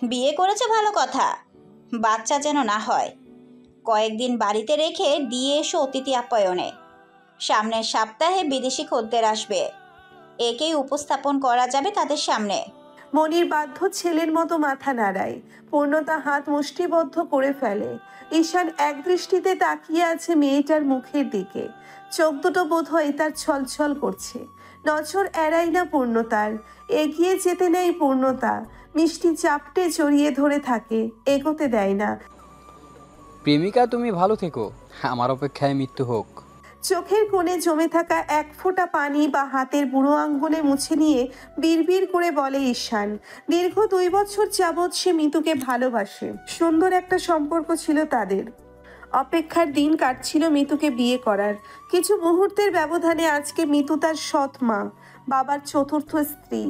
বিয়ে করেছে ভালো কথা, বাচ্চা যেন না হয়। কয়েকদিন বাড়িতে রেখে দিয়ে এসো অতিথি আপ্যায়নে। সামনের সপ্তাহে বিদেশি খদ্দের আসবে, একেই উপস্থাপন করা যাবে তাদের সামনে। মনির বাধ্য ছেলের মতো মাথা নাড়ায়। পূর্ণতা হাত মুষ্টিবদ্ধ করে ফেলে। ঈশান এক দৃষ্টিতে তাকিয়ে আছে মেয়েটার মুখের দিকে। চোখ দুটো বোধহয় তার ছলছল করছে। নজর এড়াই না পূর্ণতার। এগিয়ে যেতে নেই পূর্ণতা। মিষ্টি চাপটে জড়িয়ে ধরে থাকে, এগোতে দেয় না। প্রেমিকা তুমি ভালো থেকো, আমার অপেক্ষায় মৃত্যু হোক। চোখের কোণে জমে থাকা এক ফোঁটা পানি বা হাতের বুড়ো আঙ্গুলে মুছে নিয়ে বিড়বিড় করে বলে ঈশান। দীর্ঘ 2 বছর যাবৎ সে মিতুকে ভালোবাসে। সুন্দর একটা সম্পর্ক ছিল তাদের। অপেক্ষার দিন কাটছিল মিতুকে বিয়ে করার। কিছু মুহূর্তের ব্যবধানে আজকে মিতু তার সৎ মা, বাবার চতুর্থ স্ত্রী।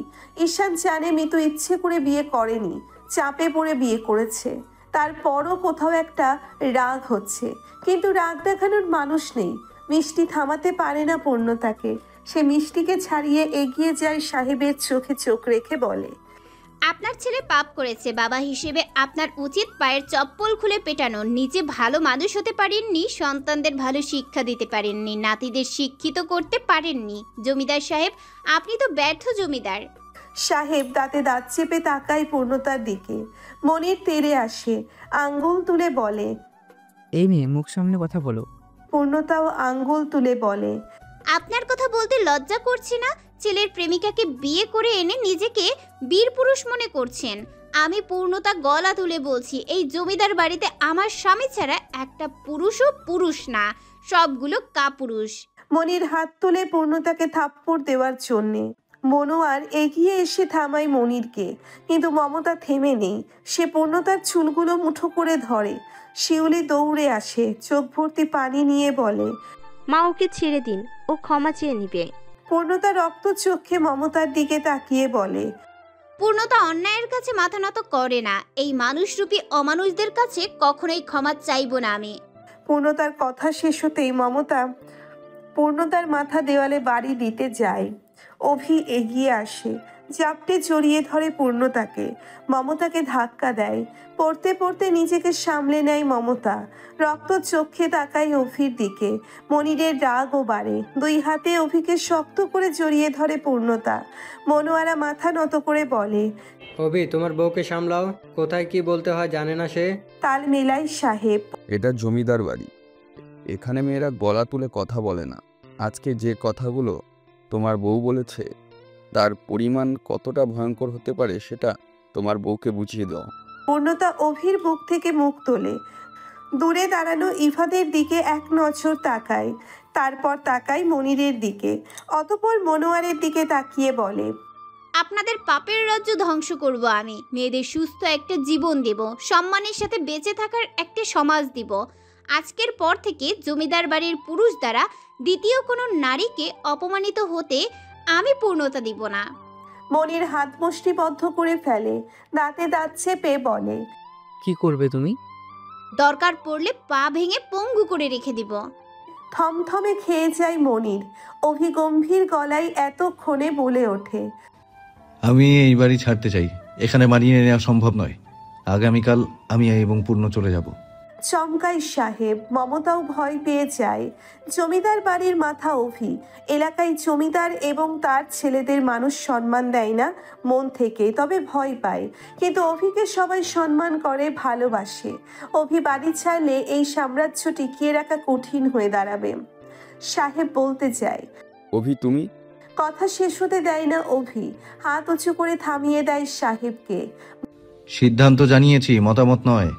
ঈশান জানে মিতু ইচ্ছে করে বিয়ে করেনি, চাপে পড়ে বিয়ে করেছে। তারপরও কোথাও একটা রাগ হচ্ছে, কিন্তু রাগ দেখানোর মানুষ নেই। মিষ্টি থামাতে পারে না পূর্ণতাকে। সে মিষ্টিকে ছাড়িয়ে এগিয়ে যায়, সাহেবের চোখে চোখ রেখে বলে, আপনার ছেলে পাপ করেছে। বাবা হিসেবে আপনার উচিত পায়ের চপ্পল খুলে পেটানো। নিজে ভালো মানুষ হতে পারেননি, সন্তানদের ভালো শিক্ষা দিতে পারেননি, নাতিদের শিক্ষিত করতে পারেননি। জমিদার সাহেব, আপনি তো ব্যর্থ জমিদার। সাহেব দাঁতে দাঁত চেপে তাকায় পূর্ণতার দিকে। মনির তেড়ে আসে, আঙ্গুল তুলে বলে, এই মেয়ে, মুখ সামনে কথা বলো। পূর্ণতাও আঙ্গুল তুলে বলে, আপনার কথা বলতে লজ্জা করছে না? ছেলের প্রেমিকাকে বিয়ে করে এনে নিজেকে বীর পুরুষ মনে করছেন। আমি পূর্ণতা গলা তুলে বলছি, এই জমিদার বাড়িতে আমার স্বামী ছাড়া একটা পুরুষও পুরুষ না, সবগুলো কাপুরুষ। মনির হাত তুলে পূর্ণতাকে থাপ্পড় দেওয়ার জন্যে। মনোয়ার এগিয়ে এসে থামায় মনিরকে, কিন্তু মমতা থেমে নেই। সে পূর্ণতার চুলগুলো মুঠো করে ধরে। শিউলি দৌড়ে আসে, চোখ ভর্তি পানি নিয়ে বলে, মা, ওকে ছেড়ে দিন, ও ক্ষমা চেয়ে নিবে। পূর্ণতা রক্ত চোখে মমতার দিকে তাকিয়ে বলে, পূর্ণতা অন্যায়ের কাছে মাথা নত করে না। এই মানুষরূপী অমানুষদের কাছে কখনোই ক্ষমা চাইব না আমি। পূর্ণতার কথা শেষ হতেই মমতা পূর্ণতার মাথা দেওয়ালে বাড়ি দিতে যায়। অভি এগিয়ে আসে, জাপটে জড়িয়ে ধরে পূর্ণতাকে। মমতাকে ধাক্কা দেয়। পড়তে পড়তে নিজেকে সামলে নেয় মমতা। রক্ত চোখে তাকায় অভির দিকে। মনিরের রাগও বাড়ে। 2 হাতে অভিকে শক্ত করে জড়িয়ে ধরে পূর্ণতা। মনোয়ারা মাথা নত করে বলে, অভি, তোমার বউকে সামলাও, কোথায় কি বলতে হয় জানে না সে। তাল মেলাই সাহেব। এটা জমিদার বাড়ি, এখানে মেয়েরা গলা তুলে কথা বলে না। আজকে যে কথাগুলো তোমার বউ বলেছে তার পরিমাণ কতটা ভয়ঙ্কর হতে পারে সেটা তোমার বউকে বুঝিয়ে দাও। পূর্ণতা অভির বুক থেকে মুখ তোলে। দূরে দাঁড়ানো ইভাদের দিকে এক নজর তাকায়, তারপর তাকায় মনিরের দিকে, অতঃপর মনোয়ারের দিকে তাকিয়ে বলে, আপনাদের পাপের রাজ্য ধ্বংস করব আমি। মেয়েদের সুস্থ একটা জীবন দেব, সম্মানের সাথে বেঁচে থাকার একটা সমাজ দিব। আজকের পর থেকে জমিদার বাড়ির পুরুষ দ্বারা দ্বিতীয় কোনো নারীকে অপমানিত হতে আমি পূর্ণতা দিব না। মনির হাত মুষ্টিবদ্ধ করে ফেলে, দাঁতে দাঁত চেপে বলে, কি করবে তুমি? দরকার পড়লে পা ভেঙে পঙ্গু করে রেখে দিব। থমথমে খেয়ে যায় মনির। অভিগম্ভীর গলায় এতক্ষণে বলে ওঠে, আমি এই বাড়ি ছাড়তে চাই, এখানে মানিয়ে নেওয়া সম্ভব নয়। আগামীকাল আমি এবং পূর্ণ চলে যাব। চমকাই সাহেব। মমতাও ভয় পেয়ে যায়। জমিদার বাড়ির মাথা অভি। এলাকায় জমিদার এবং তার ছেলেদের মানুষ সম্মান দেয় না মন থেকে, তবে ভয় পায়। কিন্তু অভিকে সবাই সম্মান করে, ভালোবাসে। অভি বাড়ি ছাড়লে এই সাম্রাজ্য টিকিয়ে রাখা কঠিন হয়ে দাঁড়াবে। সাহেব বলতে চায়, অভি তুমি? কথা শেষ হতে দেয় না অভি। হাত উঁচু করে থামিয়ে দেয় সাহেবকে। সিদ্ধান্ত জানিয়েছি, মতামত নয়।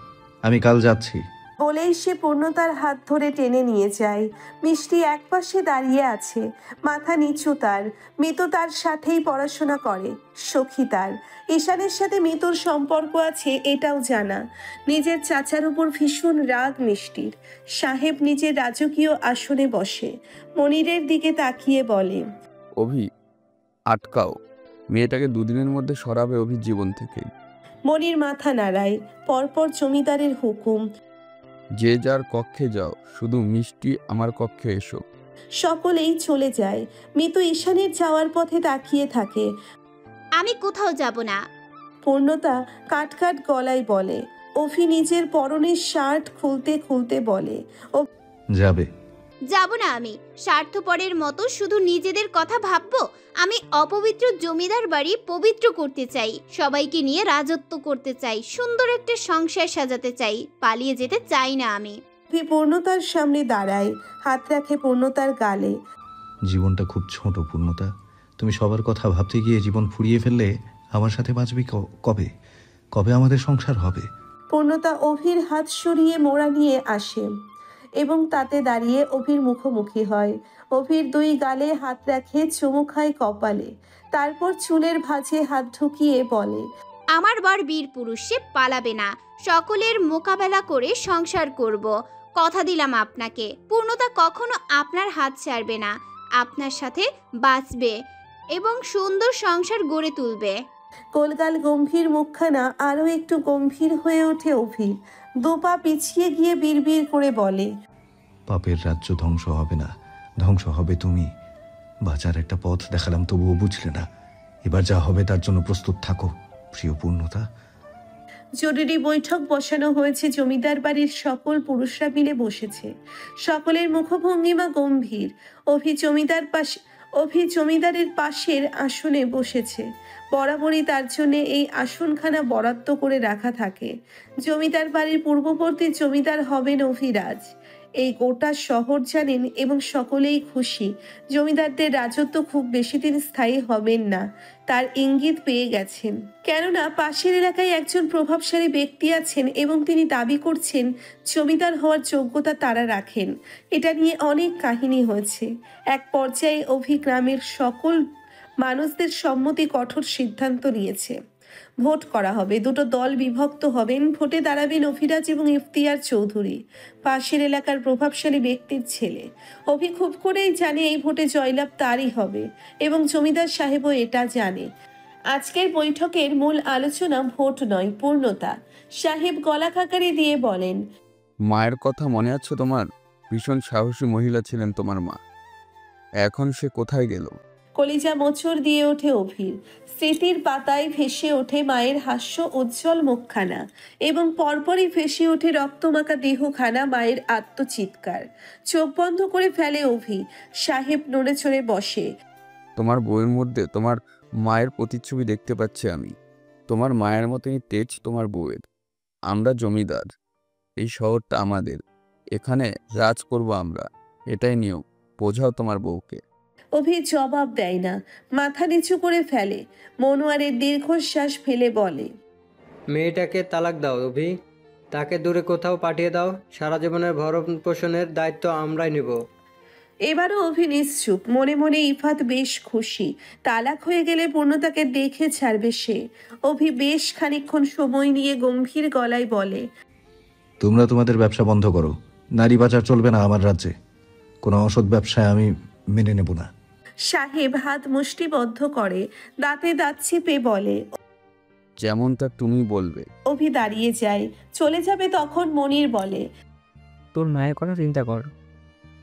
আমি কাল যাচ্ছি। বলেই সে পূর্ণতার হাত ধরে টেনে নিয়ে যায়। মিষ্টি একপাশে দাঁড়িয়ে আছে, মাথা নিচু তার। মিতু তার সাথেই পড়াশোনা করে, সখী তার। ঈশানের সাথে মিতুর সম্পর্ক আছে এটাও জানা। নিজের চাচার উপর ভীষণ রাগ মিষ্টির। সাহেব নিজের রাজকীয় আসনে বসে, মনিরের দিকে তাকিয়ে বলে, অভি, আটকাও, মেয়েটাকে 2 দিনের মধ্যে সরাবে অভির জীবন থেকে। মনির মাথা নাড়ায়। পরপর জমিদারের হুকুম, যে যার কক্ষে যাও, শুধু মিষ্টি আমার কক্ষে এসো। সকলেই চলে যায়। মিতু ঈশানের যাওয়ার পথে তাকিয়ে থাকে। আমি কোথাও যাব না। পূর্ণতা কাট গলায় বলে। অভি নিজের পরনের শার্ট খুলতে খুলতে বলে। যাবে? যাব না আমি। স্বার্থপরের মতো শুধু নিজেদের কথা ভাববো? আমি অপবিত্র জমিদার বাড়ি পবিত্র করতে চাই, সবাইকে নিয়ে রাজত্ব করতে চাই, সুন্দর একটা সংসার সাজাতে চাই, পালিয়ে যেতে চাই না আমি। অভি পূর্ণতার সামনে দাঁড়ায়, হাত রাখে পূর্ণতার গালে। জীবনটা খুব ছোট পূর্ণতা। তুমি সবার কথা ভাবতে গিয়ে জীবন ফুরিয়ে ফেললে আমার সাথে বাঁচবে কবে? কবে আমাদের সংসার হবে? পূর্ণতা অভির হাত সরিয়ে মোড়া নিয়ে আসে এবং তাতে দাঁড়িয়ে অভির মুখোমুখি হয়। অভির দুই গালে হাত রাখে, চুমু খায় কপালে, তারপর চুলের ভাঁজে হাত ঢুকিয়ে বলে, আমার বর বীর পুরুষ, সে পালাবে না, সকলের মোকাবেলা করে সংসার করব। কথা দিলাম আপনাকে, পূর্ণতা কখনো আপনার হাত ছাড়বে না, আপনার সাথে বাঁচবে এবং সুন্দর সংসার গড়ে তুলবে। গোলগাল গম্ভীর মুখখানা আরো একটু গম্ভীর হয়ে ওঠে অভির। দুপা পিছিয়ে গিয়ে বিড়বিড় করে বলে, পাপের রাজ্য ধ্বংস হবে না, ধ্বংস হবে তুমি। বাঁচার একটা পথ দেখালাম, তবুও বুঝলে না। এবার যা হবে তার জন্য প্রস্তুত থাকো প্রিয় পূর্ণতা। জরুরি বৈঠক বসানো হয়েছে। জমিদার বাড়ির সকল পুরুষরা মিলে বসেছে। সকলের মুখভঙ্গিমা গম্ভীর। অভি জমিদারের পাশের আসনে বসেছে। বরাবরই তার জন্য এই আসনখানা বরাদ্দ করে রাখা থাকে। জমিদার বাড়ির পূর্ববর্তী জমিদার হবেন অভিরাজ। এই গোটা শহর জানেন এবং সকলেই খুশি। জমিদারদের রাজত্ব খুব বেশি দিন স্থায়ী হবেন না, তার ইঙ্গিত পেয়ে গেছেন। কেননা পাশের এলাকায় একজন প্রভাবশালী ব্যক্তি আছেন এবং তিনি দাবি করছেন জমিদার হওয়ার যোগ্যতা তারা রাখেন। এটা নিয়ে অনেক কাহিনী হয়েছে। এক পর্যায়ে অভি গ্রামের সকল মানুষদের সম্মতি কঠোর সিদ্ধান্ত নিয়েছে। ভোট করা হবে, দুটো দল বিভক্ত হবেন। ভোটে দাঁড়াবেন অভিরাজ এবং ইফতিয়ার চৌধুরী, পাশের এলাকার প্রভাবশালী ব্যক্তির ছেলে। অভি খুব করেই জানে এই ভোটে জয়লাভ তারই হবে এবং জমিদার সাহেবও এটা জানে। আজকের বৈঠকের মূল আলোচনা ভোট নয়, পূর্ণতা। সাহেব গলা খাকারি দিয়ে বলেন, মায়ের কথা মনে আছে তোমার? ভীষণ সাহসী মহিলা ছিলেন তোমার মা। এখন সে কোথায় গেল? কলিজা মোচড় দিয়ে ওঠে অভির। স্মৃতির পাতায় ভেসে ওঠে মায়ের হাস্য উজ্জ্বল মুখখানা এবং পরপরই ভেসে ওঠে রক্তমাখা দেহখানা, মায়ের আত্মচিৎকার। চোখ বন্ধ করে ফেলে অভি। সাহেব নড়ে চড়ে বসে। তোমার বইয়ের মধ্যে তোমার মায়ের প্রতিচ্ছবি দেখতে পাচ্ছি আমি। তোমার মায়ের মতনই তেজ তোমার বউয়ের। আমরা জমিদার, এই শহরটা আমাদের, এখানে রাজ করব আমরা, এটাই নিয়ম। বোঝাও তোমার বউকে। অভি জবাব দেয় না, মাথা নিচু করে ফেলে। মনোয়ারের দীর্ঘশ্বাস ফেলে বলে, মেয়েটাকে তালাক দাও অভি, তাকে দূরে কোথাও পাঠিয়ে দাও। সারা জীবনের ভরণ পোষণের দায়িত্ব আমরাই নেব। এবারও অভি নিশ্চুপ। মনে মনে ইফাত বেশ খুশি। তালাক হয়ে গেলে পূর্ণতাকে দেখে ছাড়বে সে। অভি বেশ খানিকক্ষণ সময় নিয়ে গম্ভীর গলায় বলে, তোমরা তোমাদের ব্যবসা বন্ধ করো। নারী পাচার চলবে না আমার রাজ্যে। কোনো অসৎ ব্যবসায় আমি মেনে নেব না। সাহেব হাত মুষ্টিবদ্ধ করে, দাঁতে দাঁত চেপে বলে, যেমনটা তুমি বলবে। অভি দাঁড়িয়ে যায়, চলে যাবে তখন মনির বলে, তোর মায়ের কথা চিন্তা কর,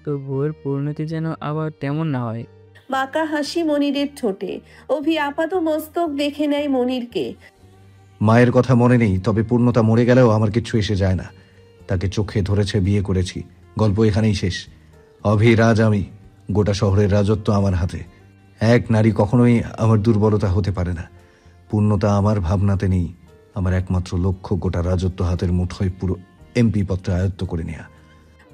তোর বউয়ের পরিণতি যেন আবার তেমন না হয়। বাঁকা হাসি মনিরের ঠোঁটে। অভি আপাত মস্তক দেখে নেয় মনিরকে। মায়ের কথা মনে নেই, তবে পূর্ণতা মরে গেলেও আমার কিচ্ছু এসে যায় না। তাকে চোখে ধরেছে, বিয়ে করেছি, গল্প এখানেই শেষ। অভিরাজ আমি, গোটা শহরের রাজত্ব আমার হাতে। এক নারী কখনোই আমার দুর্বলতা হতে পারে না। পূর্ণতা আমার ভাবনাতে নেই। আমার একমাত্র লক্ষ্য গোটা রাজত্ব হাতের মুঠোয় পুরো এমপি পত্র আয়ত্ত করে নেয়া।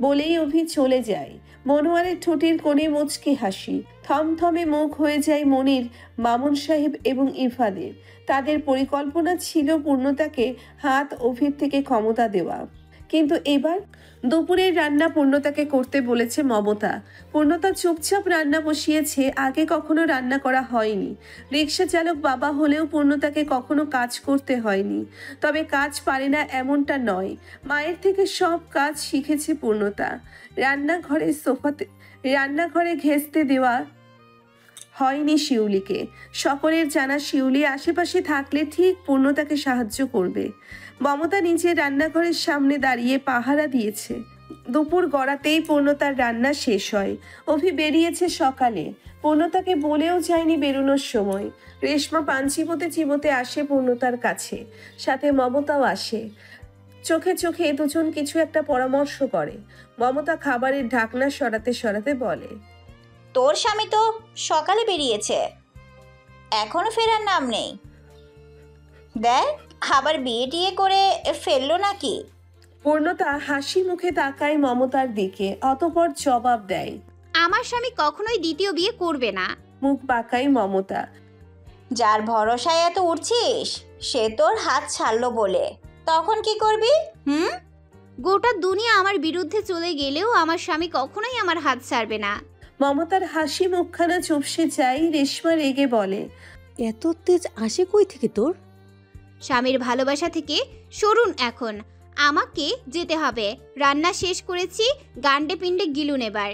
বলেই অভি চলে যায়। মনোয়ারের ঠোঁটের কোণে মুচকি হাসি। থমথমে মুখ হয়ে যায় মনির, মামুন সাহেব এবং ইফাদের। তাদের পরিকল্পনা ছিল পূর্ণতাকে হাত অভির থেকে ক্ষমতা দেওয়া। কিন্তু এবার দুপুরের রান্না পূর্ণতাকে করতে বলেছে মমতা। পূর্ণতা চুপচাপ রান্না বসিয়েছে, আগে কখনো রান্না করা হয়নি। রিক্সা চালক বাবা হলেও পূর্ণতাকে কখনো কাজ করতে হয়নি। তবে কাজ পারে না এমনটা নয়, মায়ের থেকে সব কাজ শিখেছে পূর্ণতা। রান্নাঘরে ঘেঁষতে দেওয়া হয়নি শিউলিকে। সকলের জানা শিউলি আশেপাশে থাকলে ঠিক পূর্ণতাকে সাহায্য করবে। মমতা নিজে রান্নাঘরের সামনে দাঁড়িয়ে পাহারা দিয়েছে। দুপুর গড়াতেই পূর্ণতার রান্না শেষ হয়। অভি বেরিয়েছে সকালে, পূর্ণতাকে বলেও যায়নি বেরোনোর সময়। রেশমা পান চিবোতে চিবোতে আসে পূর্ণতার কাছে, সাথে মমতাও আসে। চোখে চোখে দুজন কিছু একটা পরামর্শ করে। মমতা খাবারের ঢাকনা সরাতে সরাতে বলে, তোর স্বামী তো সকালে বেরিয়েছে, এখনো ফেরার নাম নেই। দেখ আবার বিয়ে টিয়ে করে ফেললো নাকি? পূর্ণতা হাসি মুখে তাকায় মমতার দিকে, অতঃপর জবাব দেয়। আমার স্বামী কখনোই দ্বিতীয় বিয়ে করবে না। মুখ বাঁকায় মমতা। যার ভরসায় এত উঠছিস সে তোর হাত ছাড়লো বলে তখন কি করবি? গোটা দুনিয়া আমার বিরুদ্ধে চলে গেলেও আমার স্বামী কখনোই আমার হাত ছাড়বে না। মমতার হাসি মুখখানা চুপসে যায়। রেশমা রেগে বলে, এত তেজ আসে কই থেকে তোর? স্বামীর ভালোবাসা থেকে সরুন এখন, আমাকে যেতে হবে। রান্না শেষ করেছি, গান্ডে পিণ্ডে গিলুন এবার।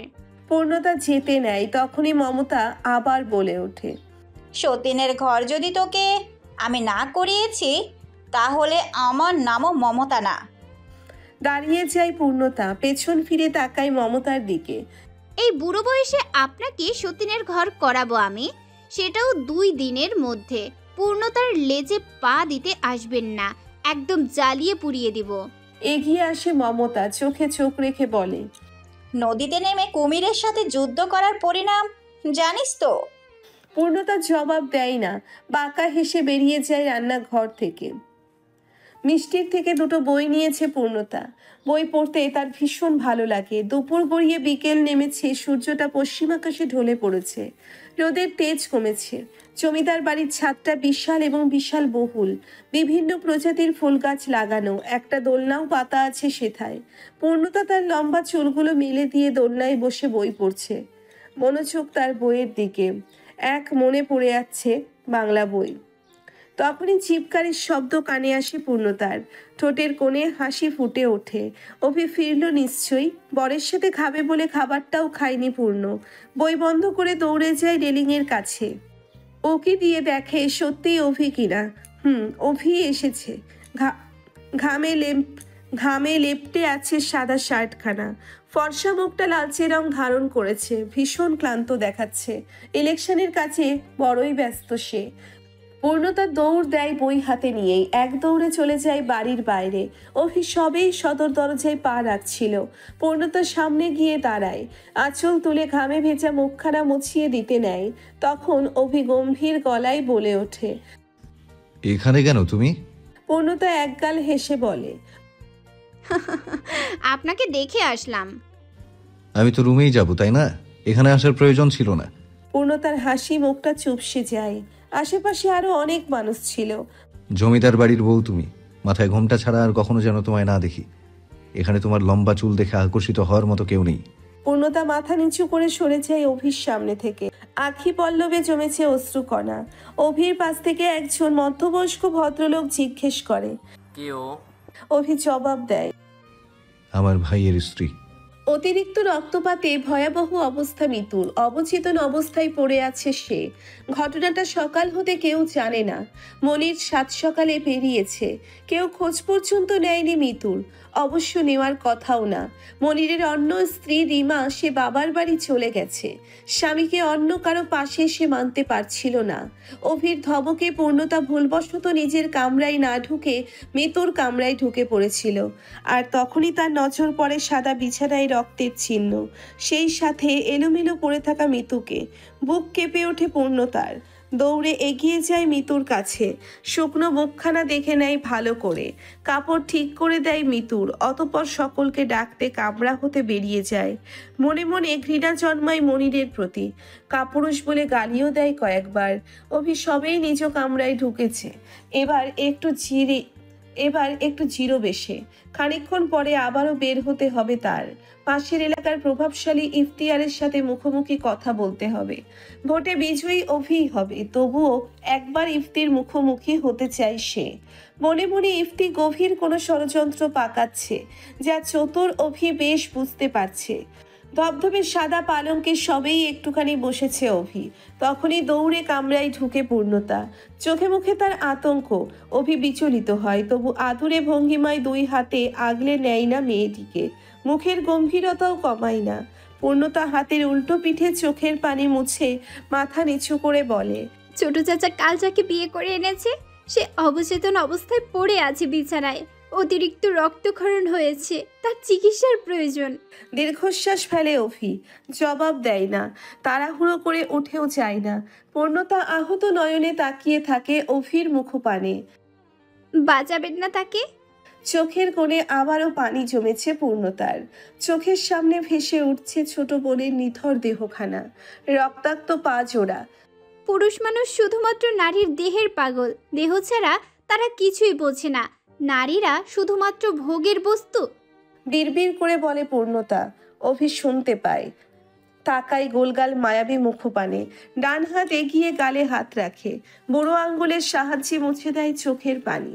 পূর্ণতা যেতে নেয়, তখনই মমতা আবার বলে ওঠে, সতীনের ঘর যদি তোকে আমি না করিয়েছি তাহলে আমার নামও মমতা না। দাঁড়িয়ে যায় পূর্ণতা, পেছন ফিরে তাকায় মমতার দিকে। এই বুড়ো বয়সে আপনাকে সতীনের ঘর করাবো আমি, সেটাও 2 দিনের মধ্যে। পূর্ণতার লেজে পা দিতে আসবেন না, একদম জ্বালিয়ে পুড়িয়ে দিব। এগিয়ে আসে মমতা, চোখে চোখ রেখে বলে, নদীতে নেমে কুমিরের সাথে যুদ্ধ করার পরিণাম জানিস তো? পূর্ণতা জবাব দেয় না, বাঁকা হেসে বেরিয়ে যায় রান্নাঘর থেকে। মিষ্টির থেকে 2টো বই নিয়েছে পূর্ণতা। বই পড়তে তার ভীষণ ভালো লাগে। দুপুর গড়িয়ে বিকেল নেমেছে, সূর্যটা পশ্চিম আকাশে ঢলে পড়েছে, রোদের তেজ কমেছে। জমিদার বাড়ির ছাদটা বিশাল এবং বিশাল বহুল, বিভিন্ন প্রজাতির ফুল গাছ লাগানো, একটা দোলনাও পাতা আছে সেথায়। পূর্ণতা তার লম্বা চুলগুলো মেলে দিয়ে দোলনায় বসে বই পড়ছে, মনোযোগ তার বইয়ের দিকে। এক মনে পড়ে যাচ্ছে বাংলা বই। তখনই চিৎকারের শব্দ কানে আসে পূর্ণতার, ঠোঁটের কোণে হাসি ফুটে ওঠে। অভি ফিরল নিশ্চয়ই, বরের সাথে খাবে বলে খাবারটাও খায়নি পূর্ণ। বই বন্ধ করে দৌড়ে যায় রেলিংয়ের কাছে। ওকে দিয়ে দেখে সত্যিই অভি কিনা। অভি এসেছে। ঘামে লেপ্টে আছে সাদা শার্টখানা, ফর্সা মুখটা লালচে রং ধারণ করেছে, ভীষণ ক্লান্ত দেখাচ্ছে। ইলেকশনের কাছে বড়ই ব্যস্ত সে। পূর্ণতা দৌড় দেয় বই হাতে নিয়েই, এক দৌড়ে চলে যায় বাড়ির বাইরে। অভি সবেই সদর দরজায় পা রাখছিল, পূর্ণতার সামনে গিয়ে দাঁড়ায়, আঁচল তুলে ঘামে ভেজা মুখখানা মুছিয়ে দিতে নেয়। তখন অভি গম্ভীর গলায় বলে ওঠে, এখানে কেন তুমি? পূর্ণতা একগাল হেসে বলে, আপনাকে দেখে আসলাম। আমি তো রুমেই যাব, তাই না? এখানে আসার প্রয়োজন ছিল না। পূর্ণতার হাসি মুখটা চুপসে যায়। আশেপাশে আরো অনেক মানুষ ছিল। জমিদার বাড়ির বউ তুমি, মাথায় ঘোমটা ছাড়া আর কখনো যেন তোমায় না দেখি। এখানে তোমার লম্বা চুল দেখে আকর্ষিত হওয়ার মতো কেউ নেই। পূর্ণতা মাথা নিচু করে সরে যায় অভির সামনে থেকে, আখি পল্লবে জমেছে অশ্রুকণা। অভির পাশ থেকে একজন মধ্যবয়স্ক ভদ্রলোক জিজ্ঞেস করে, কে ও? অভি জবাব দেয়, আমার ভাইয়ের স্ত্রী। অতিরিক্ত রক্তপাতে ভয়াবহ অবস্থা মিতুর, অবচেতন অবস্থায় পড়ে আছে সে। ঘটনাটা সকাল হতে কেউ জানে না। মনির 7 সকালে পেরিয়েছে, কেউ খোঁজ পর্যন্ত নেয়নি মিতুর, অবশ্য নেওয়ার কথাও না। মনিরের অন্য স্ত্রী রিমা সে বাবার বাড়ি চলে গেছে, স্বামীকে অন্য কারো পাশে সে মানতে পারছিল না। অভির ধমকে পূর্ণতা ভুলবশত নিজের কামরায় না ঢুকে মিতুর কামরায় ঢুকে পড়েছিল, আর তখনই তার নজর পড়ে সাদা বিছানায় রক্তের চিহ্ন, সেই সাথে এলোমেলো পড়ে থাকা মিতুকে। বুক কেঁপে ওঠে পূর্ণতার, দৌড়ে এগিয়ে যায় মিতুর কাছে, শুকনো মুখখানা দেখে নেয় ভালো করে, কাপড় ঠিক করে দেয় মিতুর, অতঃপর সকলকে ডাকতে কামরা হতে বেরিয়ে যায়। মনে মনে ঘৃণা জন্মায় মনিরের প্রতি, কাপুরুষ বলে গালিও দেয় কয়েকবার। অভি সবেই নিজ কামরায় ঢুকেছে, এবার একটু জিরো বেশে। খানিকক্ষণ পরে আবারও বের হতে হবে তার। পাশের এলাকার প্রভাবশালী ইফতিয়ারের সাথে মুখোমুখি কথা বলতে হবে। ভোটে বিজয়ী অভিই হবে, তবুও একবার ইফতির মুখোমুখি হতে চায় সে। মনে মনে ইফতি গভীর কোনো ষড়যন্ত্র পাকাচ্ছে, যা চতুর অভি বেশ বুঝতে পারছে। ধবধবে সাদা পালঙ্কে সবেই একটুখানি বসেছে অভি, তখনই দৌড়ে কামরায় ঢুকে পূর্ণতা। চোখে মুখে তার আতঙ্ক। অভি বিচলিত হয়, তবু আদুরে ভঙ্গিমায় 2 হাতে আগলে নেয় না মেয়েটিকে। মুখের গম্ভীরতাও কমায় না। পূর্ণতা হাতের উল্টো পিঠে চোখের পানি মুছে মাথা নিচু করে বলে, ছোট চাচা কাল যাকে বিয়ে করে এনেছে সে অবচেতন অবস্থায় পড়ে আছে বিছানায়। অতিরিক্ত রক্তক্ষরণ হয়েছে, তার চিকিৎসার প্রয়োজন। দীর্ঘশ্বাস ফেলে অভি, জবাব দেয় না, তাড়াহুড়ো করে উঠেও যায় না। পূর্ণতা আহত নয়নে তাকিয়ে থাকে অভির মুখপানে। বাঁচাবেন না তাকে? চোখের কোণে আবারও পানি জমেছে পূর্ণতার। চোখের সামনে ভেসে উঠছে ছোট বোনের নিথর দেহখানা, রক্তাক্ত পা জোড়া। পুরুষ মানুষ শুধুমাত্র নারীর দেহের পাগল, দেহ ছাড়া তারা কিছুই বোঝে না। নারীরা শুধুমাত্র ভোগের বস্তু। বিড়বিড় করে বলে পূর্ণতা। অভি শুনতে পায়, তাকায় গোলগাল মায়াবী মুখপানে। ডান হাত এগিয়ে গালে হাত রাখে, বুড়ো আঙ্গুলের সাহায্যে মুছে দেয় চোখের পানি।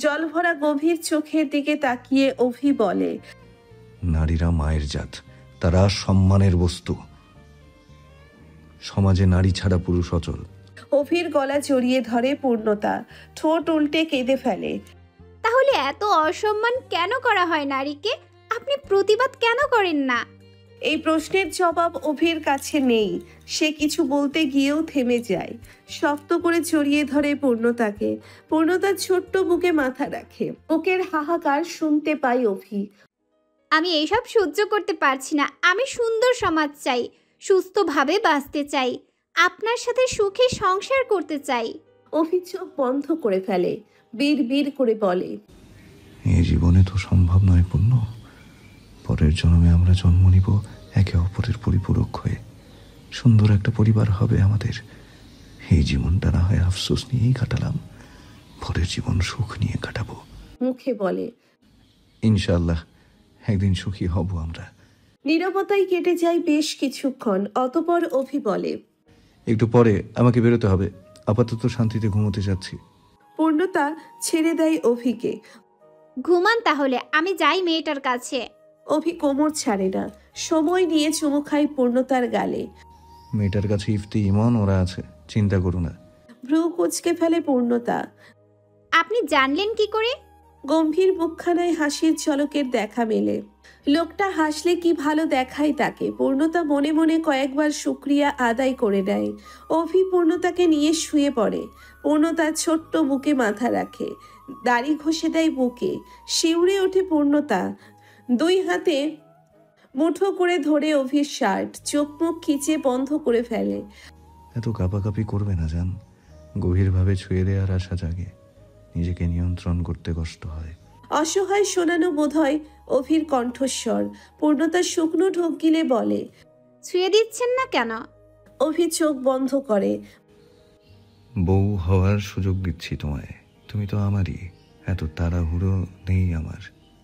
জল ভরা গভীর চোখের দিকে তাকিয়ে অভি বলে, নারীরা মায়ের জাত, তারা সম্মানের বস্তু। সমাজে নারী ছাড়া পুরুষ অচল। অভির গলা জড়িয়ে ধরে পূর্ণতা, ঠোঁট উল্টে কেঁদে ফেলে। তাহলে এত অসম্মান কেন করা হয় নারীকে? আপনি প্রতিবাদ কেন করেন না? এই প্রশ্নের জবাব অভির কাছে নেই। সে কিছু বলতে গিয়েও থেমে যায়, শক্ত করে জড়িয়ে ধরে পূর্ণতাকে। পূর্ণতার ছোট্ট বুকে মাথা রাখে, বুকের হাহাকার শুনতে পাই অভি। আমি এইসব সহ্য করতে পারছি না। আমি সুন্দর সমাজ চাই, সুস্থভাবে বাঁচতে চাই, আপনার সাথে সুখে সংসার করতে চাই। অভি চোখ বন্ধ করে ফেলে, বিড় করে বলে, এই জীবনে তো সম্ভব নয় পূর্ণ। পরের জন্মে আমরা জন্ম নিব একে অপরের পরিপূরক হয়ে। সুন্দর একটা পরিবার হবে আমাদের। এই জীবনটা না হয় আফসোস নিয়েই কাটালাম, পরের জীবন সুখ নিয়ে কাটাবো। মুখে বলে, ইনশাআল্লাহ একদিন সুখী হব আমরা। নীরবতায় কেটে যায় বেশ কিছুক্ষণ। অতঃপর অভি বলে, একটু পরে আমাকে বেরোতে হবে, আপাতত শান্তিতে ঘুমোতে যাচ্ছি। পূর্ণতা ছেড়ে দেয় অভিকে। ঘুমান তাহলে, আমি যাই মেয়েটার কাছে। অভি কোমর ছাড়ে না, সময় নিয়ে চুমু খায় পূর্ণতার গালে। মেয়েটার কাছে ইফতি ইমন ওরা আছে, চিন্তা করো না। ভ্রু কুচকে ফেলে পূর্ণতা। আপনি জানলেন কি করে? গম্ভীর মুখখানায় হাসির ঝলকের দেখা মেলে। লোকটা হাসলে কি ভালো দেখায় তাকে। পূর্ণতা মনে মনে কয়েকবার শুকরিয়া আদায় করে নেয়। অভি পূর্ণতাকে নিয়ে শুয়ে পড়ে। পূর্ণতার ছোট্ট বুকে মাথা রাখে, দাড়ি ঘষে দেয় বুকে। শিউরে ওঠে পূর্ণতা, দুই হাতে মুঠো করে ধরে অভির শার্ট, চোখ মুখ খিচে বন্ধ করে ফেলে। এত কাঁপাকাঁপি করবে না জান, গভীরভাবে ছুঁয়ে দেওয়ার আশা জাগে, নিজেকে নিয়ন্ত্রণ করতে কষ্ট হয়। অসহায় শোনানো বোধ হয় অভির কণ্ঠস্বর। পূর্ণতা শুকনো ঢোক গিলে বলে, ছুঁয়ে দিচ্ছেন না কেন? অভি চোখ বন্ধ করে। বউ হওয়ার সুযোগ দিচ্ছি তোমায়, তুমি তো আমারই, এত তাড়াহুড়ো নেই আমার।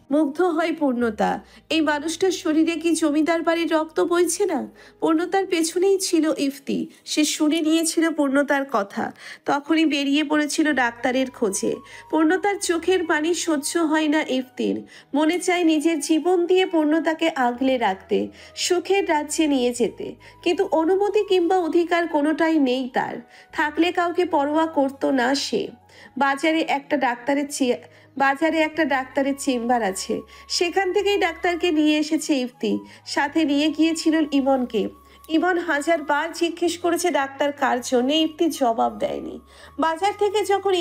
মুগ্ধ হয় পূর্ণতা। এই মানুষটার শরীরে কি জমিদার বাড়ির রক্ত বইছে না? পূর্ণতার পেছনেই ছিল ইফতি। সে শুনে নিয়েছিল পূর্ণতার কথা, তখনই বেরিয়ে পড়েছিল ডাক্তারের খোঁজে। পূর্ণতার চোখের পানি সহ্য হয় না ইফতির। মনে চায় নিজের জীবন দিয়ে পূর্ণতাকে আগলে রাখতে, সুখের রাজ্যে নিয়ে যেতে, কিন্তু অনুমতি কিংবা অধিকার কোনোটাই নেই তার। থাকলে কাউকে পরোয়া করতো না সে। বাজারে একটা ডাক্তারের চেম্বার আছে, সেখান থেকেই ডাক্তারকে নিয়ে এসেছে ইফতি। সাথে নিয়ে গিয়েছিল ইমনকে। ইমন হাজারবার জিজ্ঞেস করেছে ডাক্তার কার জন্য, ইফতি জবাব দেয়নি। বাজার থেকে যখন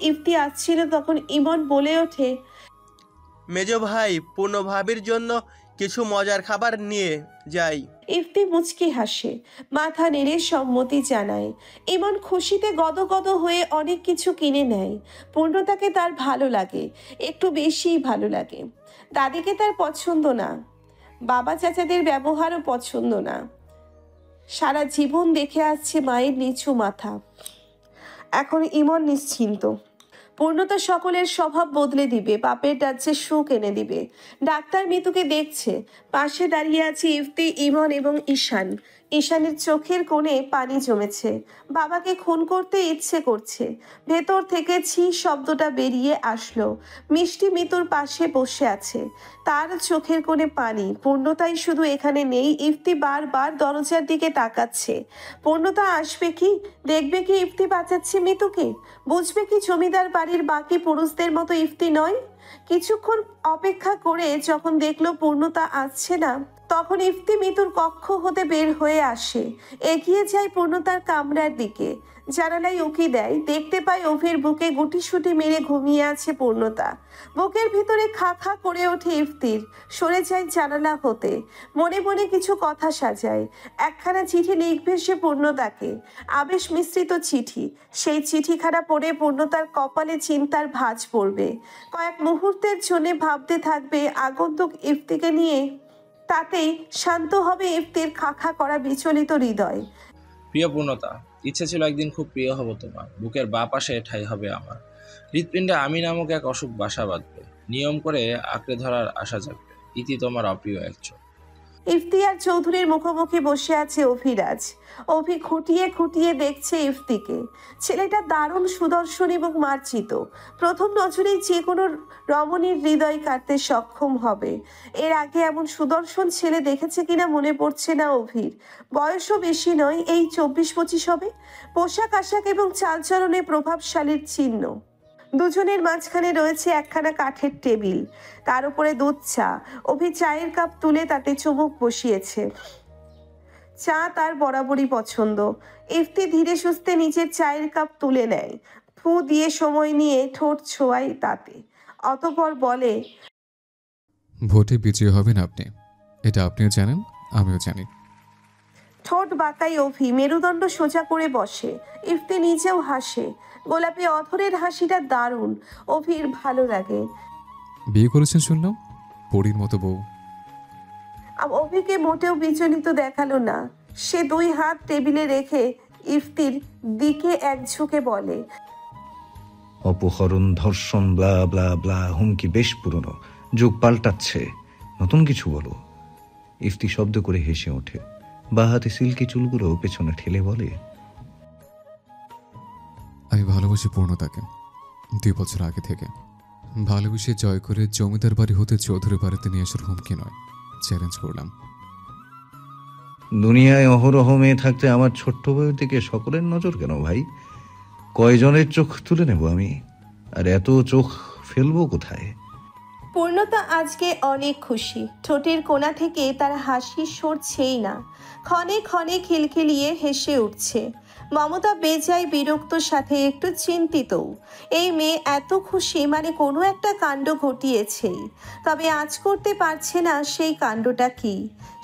ইফতি আসছিল তখন ইমন বলে ওঠে, মেজো ভাই পূর্ণ ভাবির জন্য কিছু মজার খাবার নিয়ে যাই। ইফতি মুচকি হাসে, মাথা নেড়ে সম্মতি জানায়। ইমন খুশিতে গদগদ হয়ে অনেক কিছু কিনে নেয়। পূর্ণতাকে তার ভালো লাগে, একটু বেশিই ভালো লাগে। দাদিকে তার পছন্দ না, বাবা চাচাদের ব্যবহারও পছন্দ না। সারা জীবন দেখে আসছে মায়ের নিচু মাথা। এখন ইমন নিশ্চিন্ত। পূর্ণতা সকলের স্বভাব বদলে দিবে, বাপের রাজ্যে সুখ এনে দিবে। ডাক্তার মিতুকে দেখছে। পাশে দাঁড়িয়ে আছে ইফতি, ইমন এবং ঈশান। ঈশানের চোখের কোণে পানি জমেছে। বাবাকে খুন করতে ইচ্ছে করছে। ভেতর থেকে ছি শব্দটা বেরিয়ে আসলো। মিষ্টি মিতুর পাশে বসে আছে, তার চোখের কোণে পানি। পূর্ণতাই শুধু এখানে নেই। ইফতি বারবার দরজার দিকে তাকাচ্ছে। পূর্ণতা আসবে কি? দেখবে কি ইফতি বাঁচাচ্ছে মিতুকে? বুঝবে কি জমিদার বাড়ির বাকি পুরুষদের মতো ইফতি নয়? কিছুক্ষণ অপেক্ষা করে যখন দেখলো পূর্ণতা আসছে না, তখন ইফতি মিতুর কক্ষ হতে বের হয়ে আসে। এগিয়ে যায় পূর্ণতার কামরার দিকে। জানালায় উকি দেয়, দেখতে পায় অভির বুকে গুটিসুটি মেরে ঘুমিয়ে আছে পূর্ণতা। বুকের ভিতরে খা খা করে ওঠে ইফতির। সরে যায় জানালা হতে, মনে মনে কিছু কথা সাজায়। একখানা চিঠি লিখবে সে পূর্ণতাকে, আবেশ মিশ্রিত চিঠি। সেই চিঠিখানা পড়ে পূর্ণতার কপালে চিন্তার ভাঁজ পড়বে। কয়েক মুহূর্তের জন্য ভাবতে থাকবে আগন্তুক ইফতিকে নিয়ে। তাতেই শান্ত হবে ইফতির খাখা করা বিচলিত হৃদয়। প্রিয় পূর্ণতা, ইচ্ছে ছিল একদিন খুব প্রিয় হব তোমার। বুকের বাঁ পাশে ঠাঁই হবে আমার। হৃৎপিণ্ডে আমি নামক এক অসুখ বাসা বাঁধবে। নিয়ম করে আঁকড়ে ধরার আশা জাগবে। ইতি তোমার অপ্রিয় এক চোখ। ইফতিয়ার চৌধুরীর মুখোমুখি বসে আছে অভিরাজ। অভি খুঁটিয়ে খুঁটিয়ে দেখছে ইফতিকে। ছেলেটা দারুণ সুদর্শন এবং মার্জিত। প্রথম নজরেই যে কোনো রমণীর হৃদয় কাটতে সক্ষম হবে। এর আগে এমন সুদর্শন ছেলে দেখেছে কিনা মনে পড়ছে না অভির। বয়সও বেশি নয়, এই 24-25 হবে। পোশাক আশাক এবং চালচলনে প্রভাবশালীর চিহ্ন। দুজনের মাঝখানে রয়েছে একখানা কাঠের টেবিল, তার উপরে দুধ চা। অভি চায়ের কাপ তুলে তাতে চুমুক বসিয়েছে। চা তার বরাবরই পছন্দ। ইফতি ধীরে সুস্থে নিজের চায়ের কাপ তুলে নেয়, ফু দিয়ে সময় নিয়ে ঠোঁট ছোঁয়ায় তাতে। অতঃপর বলে, ভোটে বিজয়ী হবেন আপনি, এটা আপনিও জানেন, আমিও জানি। ঠোঁট বাঁকাই অভি, মেরুদণ্ড সোজা করে বসে। ইফতি নিজেও হাসে। গোলাপি অধরের হাসিটা দারুণ, অভির ভালো লাগে। বিয়ে করেছেন শুনলাম, পরীর মতো বউ। অভিকে মোটেও বিচলিত দেখালো না। সে দুই হাত টেবিলে রেখে ইফতির দিকে এক ঝুঁকে বলে, অপহরণ, ধর্ষণ, ব্লা ব্লা ব্লা হুমকি বেশ পুরনো, যুগ পাল্টাচ্ছে, নতুন কিছু বলো। ইফতি শব্দ করে হেসে ওঠে, বা হাতে সিল্কি চুলগুলো পেছনে ঠেলে বলে, আমি ভালোবাসি পূর্ণতাকে 2 বছর আগে থেকে। ভালোবেসে জয় করে জমিদার বাড়ি হতে চৌধুরী বাড়িতে নিয়ে আসার হুমকি নয়, চ্যালেঞ্জ করলাম। দুনিয়ায় অহরহ মেয়ে থাকতে আমার ছোট্ট বউয়ের দিকে সকলের নজর কেন ভাই? কয়জনের চোখ তুলে নেব আমি? আর এত চোখ ফেলবো কোথায়? পূর্ণতা আজকে অনেক খুশি। ঠোঁটের কোণা থেকে তার হাসি সরছেই না, ক্ষণে ক্ষণে খিলখিলিয়ে হেসে উঠছে। মমতা বেজায় বিরক্ত, সাথে একটু চিন্তিতও। এই মেয়ে এত খুশি মানে কোনো একটা কাণ্ড ঘটিয়েছেই, তবে আজ করতে পারছে না সেই কাণ্ডটা কি।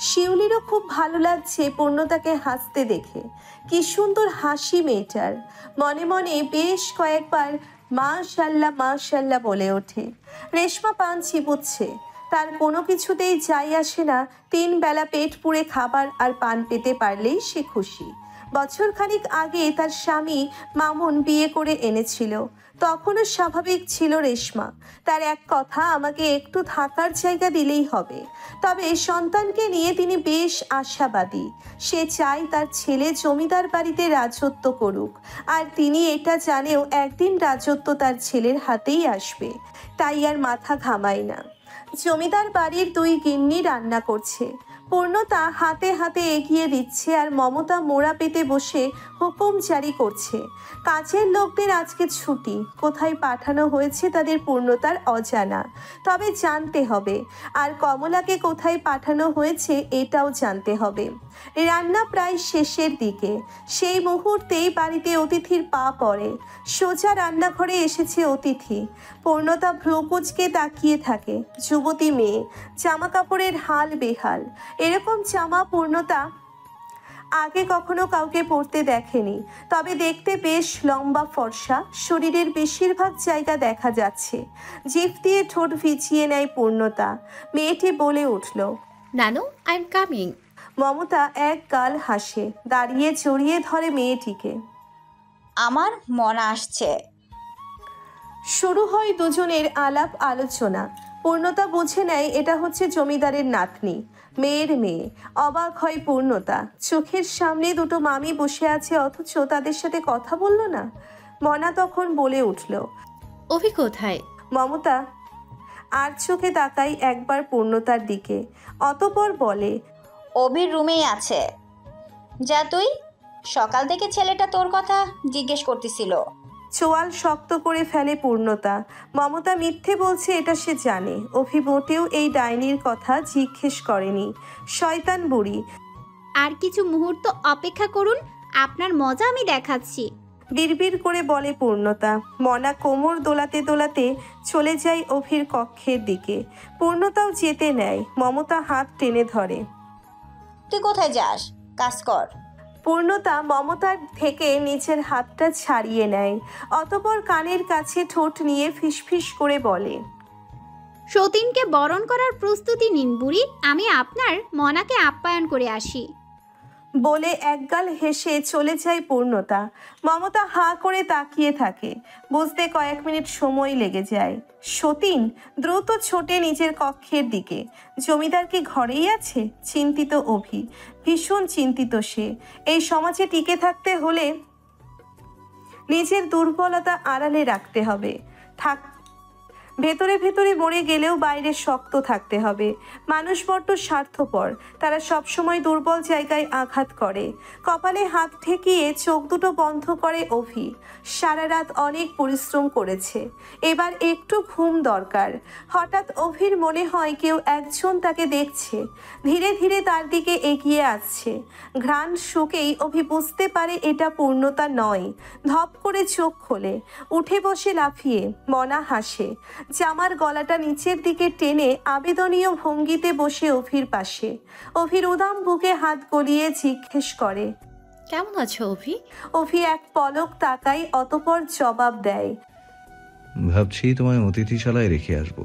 শিউলিরও খুব ভালো লাগছে পূর্ণতাকে হাসতে দেখে। কি সুন্দর হাসি মেয়েটার। মনে মনে বেশ কয়েকবার মাশাল্লাহ মাশাল্লাহ বলে ওঠে। রেশমা পান চিবুচ্ছে। তার কোনো কিছুতেই যাই আসে না, 3 বেলা পেট পুড়ে খাবার আর পান পেতে পারলেই সে খুশি। বছরখানিক আগে তার স্বামী মামুন বিয়ে করে এনেছিল, তখনও স্বাভাবিক ছিল রেশমা। তার এক কথা, আমাকে একটু থাকার জায়গা দিলেই হবে। তবে সন্তানকে নিয়ে তিনি বেশ আশাবাদী। সে চায় তার ছেলে জমিদার বাড়িতে রাজত্ব করুক, আর তিনি এটা জানেও একদিন রাজত্ব তার ছেলের হাতেই আসবে। তাই আর মাথা ঘামায় না। জমিদার বাড়ির 2 গিন্নি রান্না করছে। পূর্ণতা হাতে হাতে এগিয়ে দিচ্ছে, আর মমতা মোড়া পেতে বসে হুকুম জারি করছে। কাজের লোকদের আজকে ছুটি, কোথায় পাঠানো হয়েছে তাদের পূর্ণতার অজানা, তবে জানতে হবে। আর কমলাকে কোথায় পাঠানো হয়েছে এটাও জানতে হবে। রান্না প্রায় শেষের দিকে। সেই মুহূর্তেই বাড়িতে অতিথির পা পড়ে। সোজা রান্নাঘরে এসেছে অতিথি। পূর্ণতা ভ্রুকুচকে তাকিয়ে থাকে। যুবতী মেয়ে, জামা কাপড়ের হাল বেহাল। এরকম জামা পূর্ণতা আগে কখনো কাউকে পরতে দেখেনি, তবে দেখতে বেশ লম্বা ফর্সা। শরীরের বেশিরভাগ জায়গা দেখা যাচ্ছে। জিভ দিয়ে ঠোঁট ভিজিয়ে নেয় পূর্ণতা। মেয়েটি বলে উঠল, নানু, আই এম কামিং। মমতা এক গাল হাসে, দাঁড়িয়ে জড়িয়ে ধরে মেয়েটিকে। আমার মন আসছে। শুরু হয় দুজনের আলাপ আলোচনা। পূর্ণতা বুঝে নেয় এটা হচ্ছে জমিদারের নাতনি। মেয়ের মেয়ে। অবাক হয় পূর্ণতা। চোখের সামনে দুটো মামি বসে আছে, অথচ তাদের সাথে কথা বলল না। মনা তখন বলে উঠল, অভি কোথায়? মমতা আর চোখে তাকাই একবার পূর্ণতার দিকে, অতপর বলে, অভির রুমেই আছে। যা তুই, সকাল থেকে ছেলেটা তোর কথা জিজ্ঞেস করতেছিল। চোয়াল শক্ত করে ফেলে পূর্ণতা। মমতা মিথ্যে বলছে এটা সে জানে। অভি মোটেও এই ডাইনির কথা জিজ্ঞেস করেনি। শয়তান বুড়ি। আর কিছু মুহূর্ত অপেক্ষা করুন, আপনার মজা আমি দেখাচ্ছি। বিড়বিড় করে বলে পূর্ণতা। মনা কোমর দোলাতে দোলাতে চলে যায় অভির কক্ষের দিকে। পূর্ণতাও যেতে নেয়। মমতা হাত টেনে ধরে। তুই কোথায় যাস? কাজ কর। পূর্ণতা মমতার থেকে নিজের হাতটা ছাড়িয়ে নেয়, অতপর কানের কাছে ঠোঁট নিয়ে ফিসফিস করে বলে, সতীনকে বরণ করার প্রস্তুতি নিন বুড়ি, আমি আপনার মনাকে আপ্যায়ন করে আসি। বলে একগাল হেসে চলে যায় পূর্ণতা। মমতা হাঁ করে তাকিয়ে থাকে। বুঝতে কয়েক মিনিট সময় লেগে যায়। সতীন দ্রুত ছোটে নিজের কক্ষের দিকে। জমিদার কি ঘরেই আছে? চিন্তিত অভি, ভীষণ চিন্তিত সে। এই সমাজে টিকে থাকতে হলে নিজের দুর্বলতা আড়ালে রাখতে হবে। ভেতরে ভেতরে মরে গেলেও বাইরে শক্ত থাকতে হবে। মানুষ বড্ড স্বার্থপর, তারা সবসময় দুর্বল জায়গায় আঘাত করে। কপালে হাত ঠেকিয়ে চোখ দুটো বন্ধ করে অভি। সারা রাত অনেক পরিশ্রম করেছে, এবার একটু ঘুম দরকার। হঠাৎ অভির মনে হয় কেউ একজন তাকে দেখছে, ধীরে ধীরে তার দিকে এগিয়ে আসছে। ঘ্রাণ শুকেই অভি বুঝতে পারে এটা পূর্ণতা নয়। ধপ করে চোখ খোলে, উঠে বসে লাফিয়ে। মনা হাসে। জামার গলাটা নিচের দিকে টেনে আবেদনীয় ভঙ্গিতে বসে অভির পাশে। অভির উদাম বুকে হাত গলিয়ে জিজ্ঞেস করে, কেমন আছো অভি? অভি এক পলক তাকাই, অতপর জবাব দেয়, ভাবছি তোমায় অতিথিশালায় রেখে আসবো।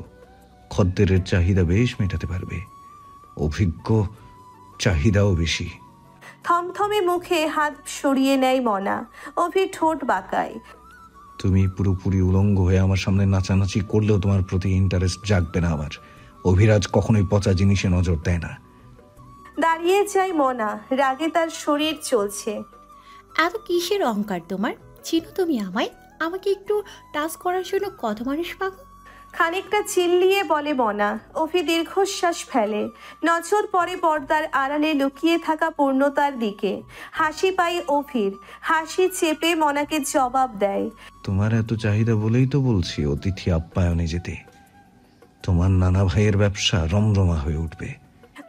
খদ্দেরের চাহিদা বেশ মেটাতে পারবে, অভিজ্ঞ চাহিদাও বেশি। থমথমে মুখে হাত সরিয়ে নেয় মনা। অভি ঠোঁট বাঁকায়। তুমি পুরোপুরি উলঙ্গ হয়ে আমার সামনে নাচানাচি করলেও তোমার প্রতি ইন্টারেস্ট জাগবে না আমার। অভিরাজ কখনোই পচা জিনিসে নজর দেয় না। দাঁড়িয়ে যায় মনা, রাগে তার শরীর চলছে। এত কিসের অহংকার তোমার? চিনো তুমি আমায়? আমাকে একটু টাচ করার জন্য কত মানুষ পাগল। খানিকটা চিল্লিয়ে বলে মনা। অভি দীর্ঘশ্বাস ফেলে। নজর পড়ে পর্দার আড়ালে লুকিয়ে থাকা পূর্ণতার দিকে। হাসি পায় অভির। হাসি চেপে মনাকে জবাব দেয়, তোমার এত চাহিদা বলেই তো বলছি অতিথি আপ্যায়নে যেতে। তোমার নানা ভাইয়ের ব্যবসা রমরমা হয়ে উঠবে।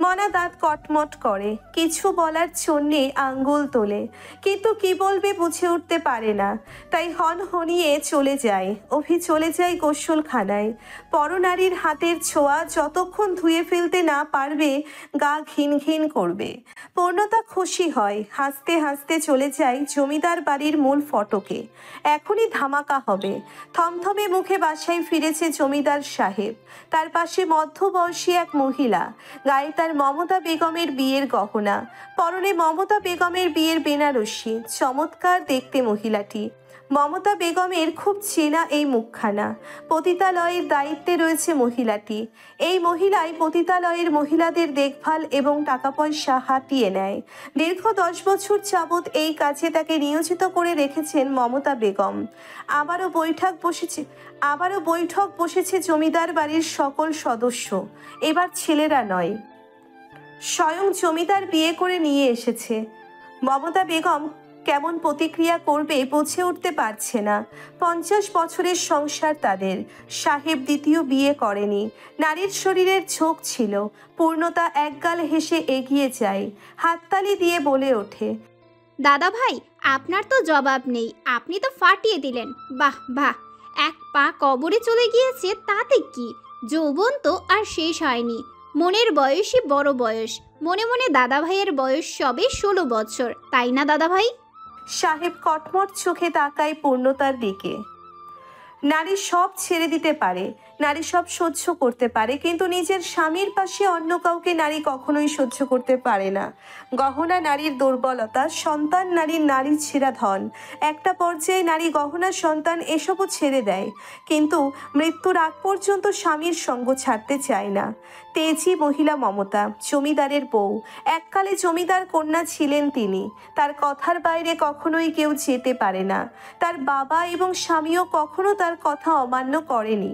মনা দাঁত কটমট করে, কিছু বলার জন্যে আঙ্গুল তোলে, কিন্তু কি বলবে বুঝে উঠতে পারে না। তাই হনহনিয়ে চলে যায়। অভি চলে যায় গোসলখানায়। পরনারীর হাতের ছোঁয়া যতক্ষণ ধুয়ে ফেলতে না পারবে গা ঘিন ঘিন করবে। পূর্ণতা খুশি হয়। হাসতে হাসতে চলে যায় জমিদার বাড়ির মূল ফটকে। এখনই ধামাকা হবে। থমথমে মুখে বাসায় ফিরেছে জমিদার সাহেব। তার পাশে মধ্যবয়সী এক মহিলা। গায়ে তার মমতা বেগমের বিয়ের গহনা, পরনে মমতা বেগমের বিয়ের বেনারসি। চমৎকার দেখতে মহিলাটি। মমতা বেগমের খুব চেনা এই মুখখানা। পতিতালয়ের দায়িত্বে রয়েছে মহিলাটি। এই মহিলাই পতিতালয়ের মহিলাদের দেখভাল এবং টাকা পয়সা হাতিয়ে নেয়। দীর্ঘ 10 বছর যাবৎ এই কাজে তাকে নিয়োজিত করে রেখেছেন মমতা বেগম। আবারও বৈঠক বসেছে জমিদার বাড়ির সকল সদস্য। এবার ছেলেরা নয়, স্বয়ং জমিদার বিয়ে করে নিয়ে এসেছে। মমতা বেগম কেমন প্রতিক্রিয়া করবে বুঝে উঠতে পারছে না। 50 বছরের সংসার তাদের। সাহেব দ্বিতীয় বিয়ে করেনি। নারীর শরীরের ঝোঁক ছিল। পূর্ণতা একগাল হেসে এগিয়ে যায়, হাততালি দিয়ে বলে ওঠে, দাদা ভাই, আপনার তো জবাব নেই, আপনি তো ফাটিয়ে দিলেন। বাহ বাহ, এক পা কবরে চলে গিয়েছে তাতে কি, যৌবন তো আর শেষ হয়নি। মনের বয়সই বড় বয়স। মনে মনে দাদা ভাইয়ের বয়স সবে 16 বছর, তাই না দাদা ভাই? সাহেব কটমট চোখে তাকায় পূর্ণতার দিকে। নারী সব ছেড়ে দিতে পারে, নারী সব সহ্য করতে পারে, কিন্তু নিজের স্বামীর পাশে অন্য কাউকে নারী কখনোই সহ্য করতে পারে না। গহনা নারীর দুর্বলতা, সন্তান নারীর ছেঁড়া ধন। একটা পর্যায়ে নারী গহনা, সন্তান এসবও ছেড়ে দেয়, কিন্তু মৃত্যুর আগ পর্যন্ত স্বামীর সঙ্গ ছাড়তে চায় না। তেজি মহিলা মমতা, জমিদারের বউ, এককালে জমিদার কন্যা ছিলেন তিনি। তার কথার বাইরে কখনোই কেউ যেতে পারে না। তার বাবা এবং স্বামীও কখনো তার কথা অমান্য করেনি।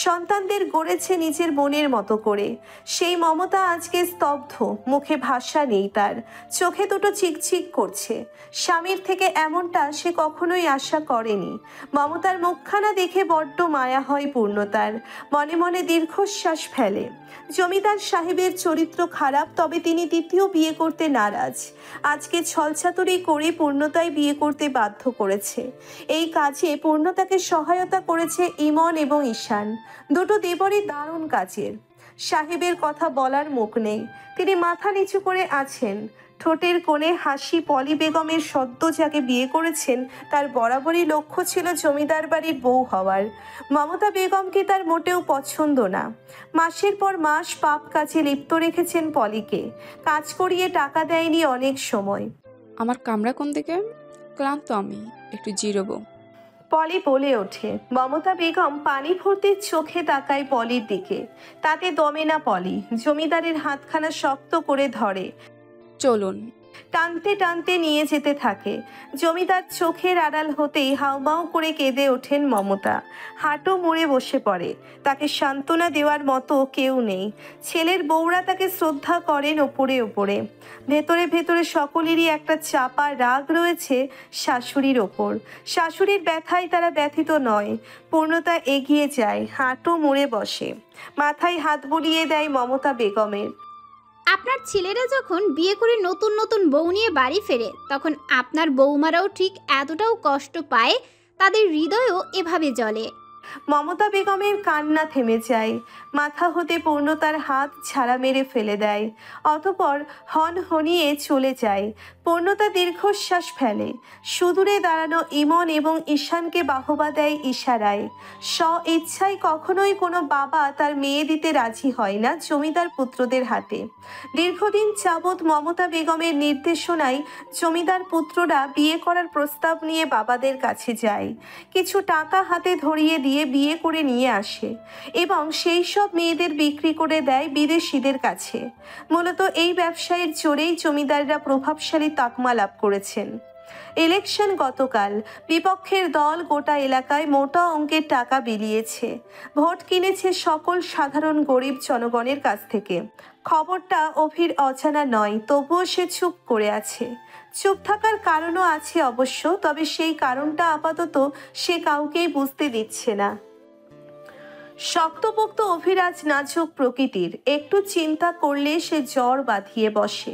সন্তানদের গড়েছে নিজের মনের মতো করে। সেই মমতা আজকে স্তব্ধ, মুখে ভাষা নেই তার, চোখে দুটো চিকচিক করছে। স্বামীর থেকে এমনটা সে কখনোই আশা করেনি। মমতার মুখখানা দেখে বড্ড মায়া হয় পূর্ণতার, মনে মনে দীর্ঘশ্বাস ফেলে। জমিদার সাহেবের চরিত্র খারাপ, তবে তিনি দ্বিতীয় বিয়ে করতে নারাজ। আজকে ছলচাতুরি করে পূর্ণতায় বিয়ে করতে বাধ্য করেছে। এই কাজে পূর্ণতাকে সহায়তা করেছে ইমন এবং ঈশান, দুটো দেবরই দারুণ কাজের। সাহেবের কথা বলার মুখ নেই, তিনি মাথা নিচু করে আছেন। ঠোঁটের কোণে হাসি। পলি বেগমের সদ্য যাকে বিয়ে করেছেন তার বরাবরই লক্ষ্য ছিল জমিদার বাড়ির বউ হওয়ার। মমতা বেগমকে তার মোটেও পছন্দ না। মাসের পর মাস পাপ কাজে লিপ্ত রেখেছেন পলিকে, কাজ করিয়ে টাকা দেয়নি অনেক সময়। আমার কামরা কোন দিকে? ক্লান্ত আমি, একটু জিরোবো। পলি বলে ওঠে। মমতা বেগম পানি ভর্তি চোখে তাকায় পলির দিকে, তাতে দমে না পলি। জমিদারের হাতখানা শক্ত করে ধরে, চলুন। টানতে টানতে নিয়ে যেতে থাকে। জমিদার চোখের আড়াল হতেই হাউমাউ করে কেঁদে ওঠেন মমতা, হাঁটু মুড়ে বসে পড়ে। তাকে সান্ত্বনা দেওয়ার মতো কেউ নেই। ছেলের বউরা তাকে শ্রদ্ধা করেন ওপরে ওপরে, ভেতরে ভেতরে সকলেরই একটা চাপা রাগ রয়েছে শাশুড়ির ওপর। শাশুড়ির ব্যথায় তারা ব্যথিত নয়। পূর্ণতা এগিয়ে যায়, হাঁটু মুড়ে বসে, মাথায় হাত বুলিয়ে দেয় মমতা বেগমের। আপনার ছেলেরা যখন বিয়ে করে নতুন নতুন বউ নিয়ে বাড়ি ফেরে, তখন আপনার বৌমারাও ঠিক এতটাও কষ্ট পায়, তাদের হৃদয়ও এভাবে জ্বলে। মমতা বেগমের কান্না থেমে যায়, মাথা হতে পূর্ণতার হাত ছাড়া মেরে ফেলে দেয়, অতঃপর হনহনিয়ে চলে যায়। পূর্ণতা দীর্ঘশ্বাস ফেলে। সুদূরে দাঁড়ানো ইমন এবং ঈশানকে বাহবা দেয় ইশারায়। ইচ্ছায় কখনোই কোনো বাবা তার মেয়ে দিতে রাজি হয় না জমিদার পুত্রদের হাতে। দীর্ঘদিন যাবৎ মমতা বেগমের নির্দেশনায় জমিদার পুত্ররা বিয়ে করার প্রস্তাব নিয়ে বাবাদের কাছে যায়, কিছু টাকা হাতে ধরিয়ে দিয়ে বিয়ে করে নিয়ে আসে এবং সেই সব মেয়েদের বিক্রি করে দেয় বিদেশিদের কাছে। মূলত এই ব্যবসায়ের জোরেই জমিদাররা প্রভাবশালী তকমা লাভ করেছেন। ইলেকশন গতকাল, বিপক্ষের দল গোটা এলাকায় মোটা অঙ্কের টাকা বিলিয়েছে, ভোট কিনেছে সকল সাধারণ গরিব জনগণের কাছ থেকে। খবরটা অভির অজানা নয়, তবুও সে চুপ করে আছে। চুপ থাকার কারণও আছে অবশ্য, তবে সেই কারণটা আপাতত সে কাউকেই বুঝতে দিচ্ছে না। শক্তপোক্ত অভিরাজ নাজুক প্রকৃতির, একটু চিন্তা করলে সে জ্বর বাঁধিয়ে বসে।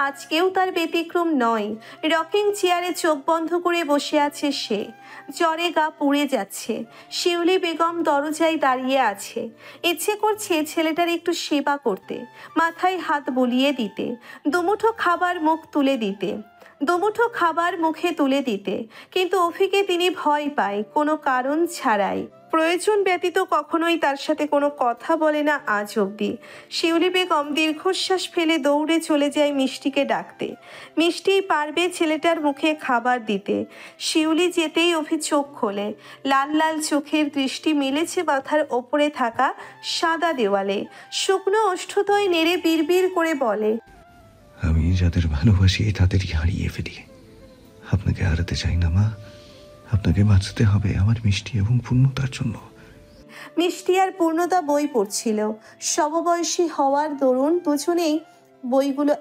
আজকেও তার ব্যতিক্রম নয়। রকিং চেয়ারে চোখ বন্ধ করে বসে আছে সে, জ্বরে গা পুড়ে যাচ্ছে। শিউলি বেগম দরজায় দাঁড়িয়ে আছে। ইচ্ছে করছে ছেলেটার একটু সেবা করতে, মাথায় হাত বুলিয়ে দিতে, দুমুঠো খাবার মুখে তুলে দিতে, কিন্তু অভিকে তিনি ভয় পায় কোনো কারণ ছাড়াই। প্রয়োজন ব্যতীত কখনোই তার সাথে কোনো কথা বলে না আজ অবধি। শিউলি বেগম দীর্ঘশ্বাস ফেলে দৌড়ে চলে যায় মিষ্টিকে ডাকতে। মিষ্টিই পারবে ছেলেটার মুখে খাবার দিতে। শিউলি যেতেই অভি চোখ খোলে। লাল লাল চোখের দৃষ্টি মিলেছে মাথার ওপরে থাকা সাদা দেওয়ালে। শুকনো ওষ্ঠদ্বয় নেড়ে বিড়বিড় করে বলে, আমি যাদের ভালোবাসি তাদেরই হারিয়ে ফেলি। আপনাকে হারাতে চাই না মা, আপনাকে বাঁচতে হবে আমার মিষ্টি এবং পূর্ণতার জন্য। মিষ্টি আর পূর্ণতা বই পড়ছিল। সমবয়সী হওয়ার দরুন দুজনেই বইগুলো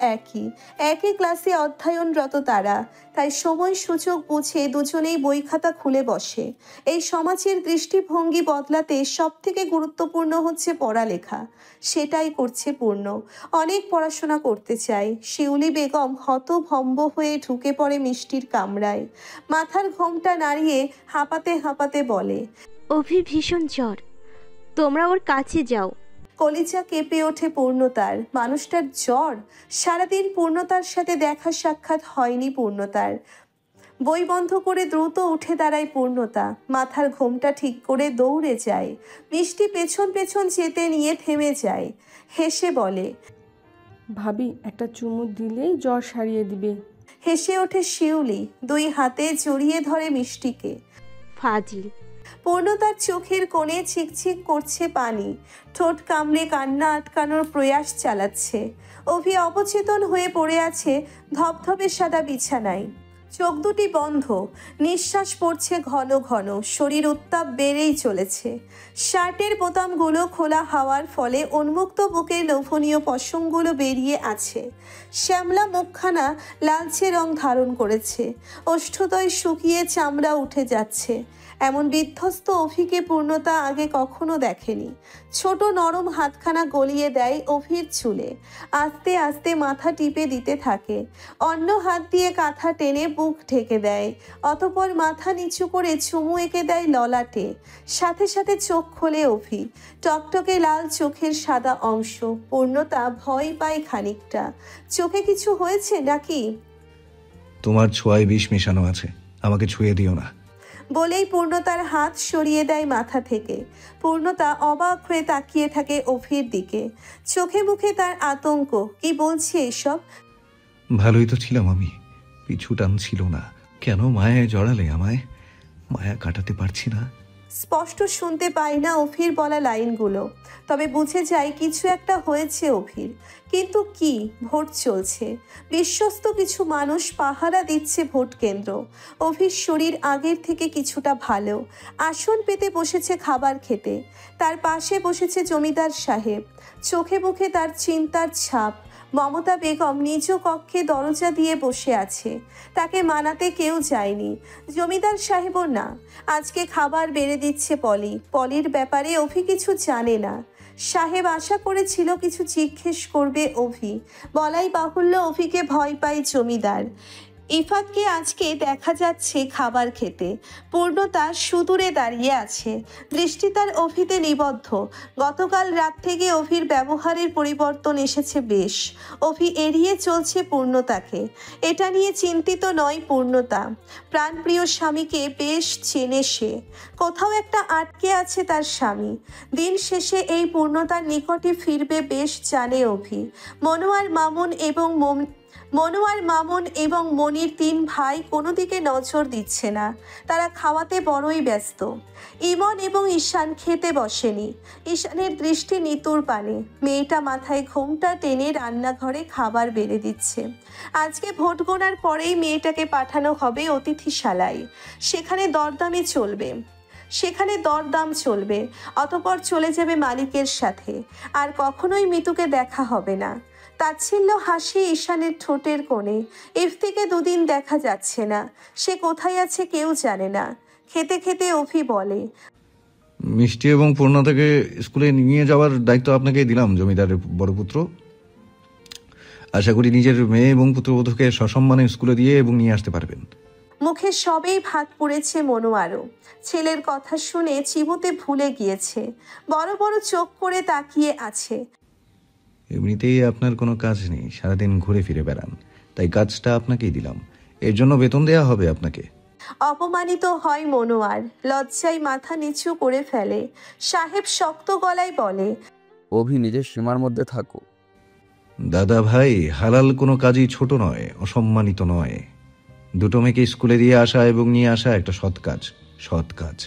একই ক্লাসে অধ্যয়নরত তারা, তাই সময় সুযোগ বুঝে দুজনেই বই খাতা খুলে বসে। এই সমাজের দৃষ্টিভঙ্গি বদলাতে সব থেকে গুরুত্বপূর্ণ হচ্ছে পড়ালেখা। সেটাই করছে পূর্ণ। অনেক পড়াশোনা করতে চায়। শিউলি বেগম হতভম্ব হয়ে ঢুকে পড়ে মিষ্টির কামরায়। মাথার ঘোমটা নাড়িয়ে হাঁপাতে হাঁপাতে বলে, অভি ভীষণ জ্বর, তোমরা ওর কাছে যাও। কলিজা কেঁপে ওঠে পূর্ণতার। মানুষটার জ্বর? সারাদিন পূর্ণতার সাথে দেখা সাক্ষাৎ হয়নি পূর্ণতার। বই বন্ধ করে দ্রুত উঠে দাঁড়ায় পূর্ণতা, মাথার ঘোমটা ঠিক করে দৌড়ে যায়। মিষ্টি পেছন পেছন যেতে নিয়ে থেমে যায়, হেসে বলে, ভাবি একটা চুমু দিলেই জ্বর সারিয়ে দিবে। হেসে ওঠে শিউলি, 2 হাতে জড়িয়ে ধরে মিষ্টিকে। ফাজিল। পূর্ণতার চোখের কোণে ছিকছিক করছে পানি, ঠোঁট কামড়ে কান্না আটকানোর প্রয়াস চালাচ্ছে। অভি অবচেতন হয়ে পড়ে আছে ধপধপে সাদা বিছানায়, চোখ দুটি বন্ধ, নিঃশ্বাস পড়ছে ঘন ঘন, শরীর উত্তাপ বেড়েই চলেছে। শার্টের বোতামগুলো খোলা হওয়ার ফলে উন্মুক্ত বুকের লোভনীয় পশমগুলো বেরিয়ে আছে। শ্যামলা মুখখানা লালচে রং ধারণ করেছে, ওষ্ঠদ্বয় শুকিয়ে চামড়া উঠে যাচ্ছে। এমন বিধ্বস্ত অভিকে পূর্ণতা আগে কখনো দেখেনি। ছোট নরম হাতখানা গলিয়ে দেয় অভির চুলে, আস্তে আস্তে মাথা টিপে দিতে থাকে, অন্য হাত দিয়ে কাঁথা টেনে বুক ঢেকে দেয়, অতঃপর মাথা নিচু করে চুমু এঁকে দেয় ললাটে। সাথে সাথে চোখ খোলে অভি, টকটকে লাল চোখের সাদা অংশ। পূর্ণতা ভয় পায় খানিকটা, চোখে কিছু হয়েছে নাকি? তোমার ছোঁয়ায় বিষ মেশানো আছে, আমাকে ছুঁয়ে দিও না বলেই পূর্ণতার হাত সরিয়ে দেয় মাথা থেকে। পূর্ণতা অবাক হয়ে তাকিয়ে থাকে অভির দিকে, চোখে মুখে তার আতঙ্ক। কি বলছে এসব? ভালোই তো ছিলাম আমি, পিছু টান ছিল না। কেন মায়ায় জড়ালে আমায়? মায়া কাটাতে পারছি না। স্পষ্ট শুনতে পাই না অভির বলা লাইনগুলো, তবে বুঝে যায় কিছু একটা হয়েছে অভির। কিন্তু কি? ভোট চলছে, বিশ্বস্ত কিছু মানুষ পাহারা দিচ্ছে ভোট কেন্দ্র। অভির শরীর আগের থেকে কিছুটা ভালো, আসন পেতে বসেছে খাবার খেতে। তার পাশে বসেছে জমিদার সাহেব, চোখে মুখে তার চিন্তার ছাপ। মমতা বেগম নিজ কক্ষে দরজা দিয়ে বসে আছে, তাকে মানাতে কেউ যায়নি, জমিদার সাহেবও না। আজকে খাবার বেড়ে দিচ্ছে পলি, পলির ব্যাপারে অভি কিছু জানে না। সাহেব আশা করেছিল কিছু জিজ্ঞেস করবে অভি, বলাই বাহুল্য অভিকে ভয় পায় জমিদার। ইফাতকে আজকে দেখা যাচ্ছে খাবার খেতে। পূর্ণতা সুদূরে দাঁড়িয়ে আছে, দৃষ্টি তার অভিতে নিবদ্ধ। গতকাল রাত থেকে অভির ব্যবহারের পরিবর্তন এসেছে বেশ। অভি এড়িয়ে চলছে পূর্ণতাকে, এটা নিয়ে চিন্তিত নয় পূর্ণতা। প্রাণপ্রিয় স্বামীকে বেশ চেনে সে, কোথাও একটা আটকে আছে তার স্বামী। দিন শেষে এই পূর্ণতার নিকটে ফিরবে বেশ জানে অভি। মনোয়ার মামুন এবং মনির 3 ভাই কোনো দিকে নজর দিচ্ছে না, তারা খাওয়াতে বড়ই ব্যস্ত। ইমন এবং ঈশান খেতে বসেনি, ঈশানের দৃষ্টি নিতুর পানে। মেয়েটা মাথায় ঘোমটা টেনে রান্নাঘরে খাবার বেড়ে দিচ্ছে। আজকে ভোট গোনার পরেই মেয়েটাকে পাঠানো হবে অতিথিশালায়, সেখানে দরদাম চলবে, অতঃপর চলে যাবে মালিকের সাথে। আর কখনোই মিতুকে দেখা হবে না। তাচ্ছিল্য হাসি ঈশানের ঠোঁটের কোণে। ইফতিকে 2 দিন দেখা যাচ্ছে না, সে কোথায় আছে কেউ জানে না। খেতে খেতে অভি বলে, মিষ্টি এবং পূর্ণতাকে স্কুলে নিয়ে যাওয়ার দায়িত্ব আপনাকেই দিলাম জমিদারের বড় পুত্র। আশা করি নিজের মেয়ে এবং পুত্রবধূকে সসম্মানে স্কুলে দিয়ে এবং নিয়ে আসতে পারবেন। মুখে সবেই ভাত পুড়েছে মনোয়ারও। ছেলের কথা শুনে চিবোতে ভুলে গিয়েছে, বড় বড় চোখ করে তাকিয়ে আছে। এমনিতেই আপনার কোনো কাজ নেই, সারাদিন ঘুরে ফিরে বেড়ান, তাই কাজটা আপনাকেই দিলাম। এর জন্য বেতন দেয়া হবে আপনাকে। অপমানিত হয় মনোয়ার, লজ্জায় মাথা নিচু করে ফেলে। সাহেব শক্ত গলায় বলে, অভি নিজের সীমার মধ্যে থাকো। দাদা ভাই, হালাল কোনো কাজই ছোট নয়, অসম্মানিত নয়। 2 মেয়েকে স্কুলে দিয়ে আসা এবং নিয়ে আসা একটা সৎ কাজ।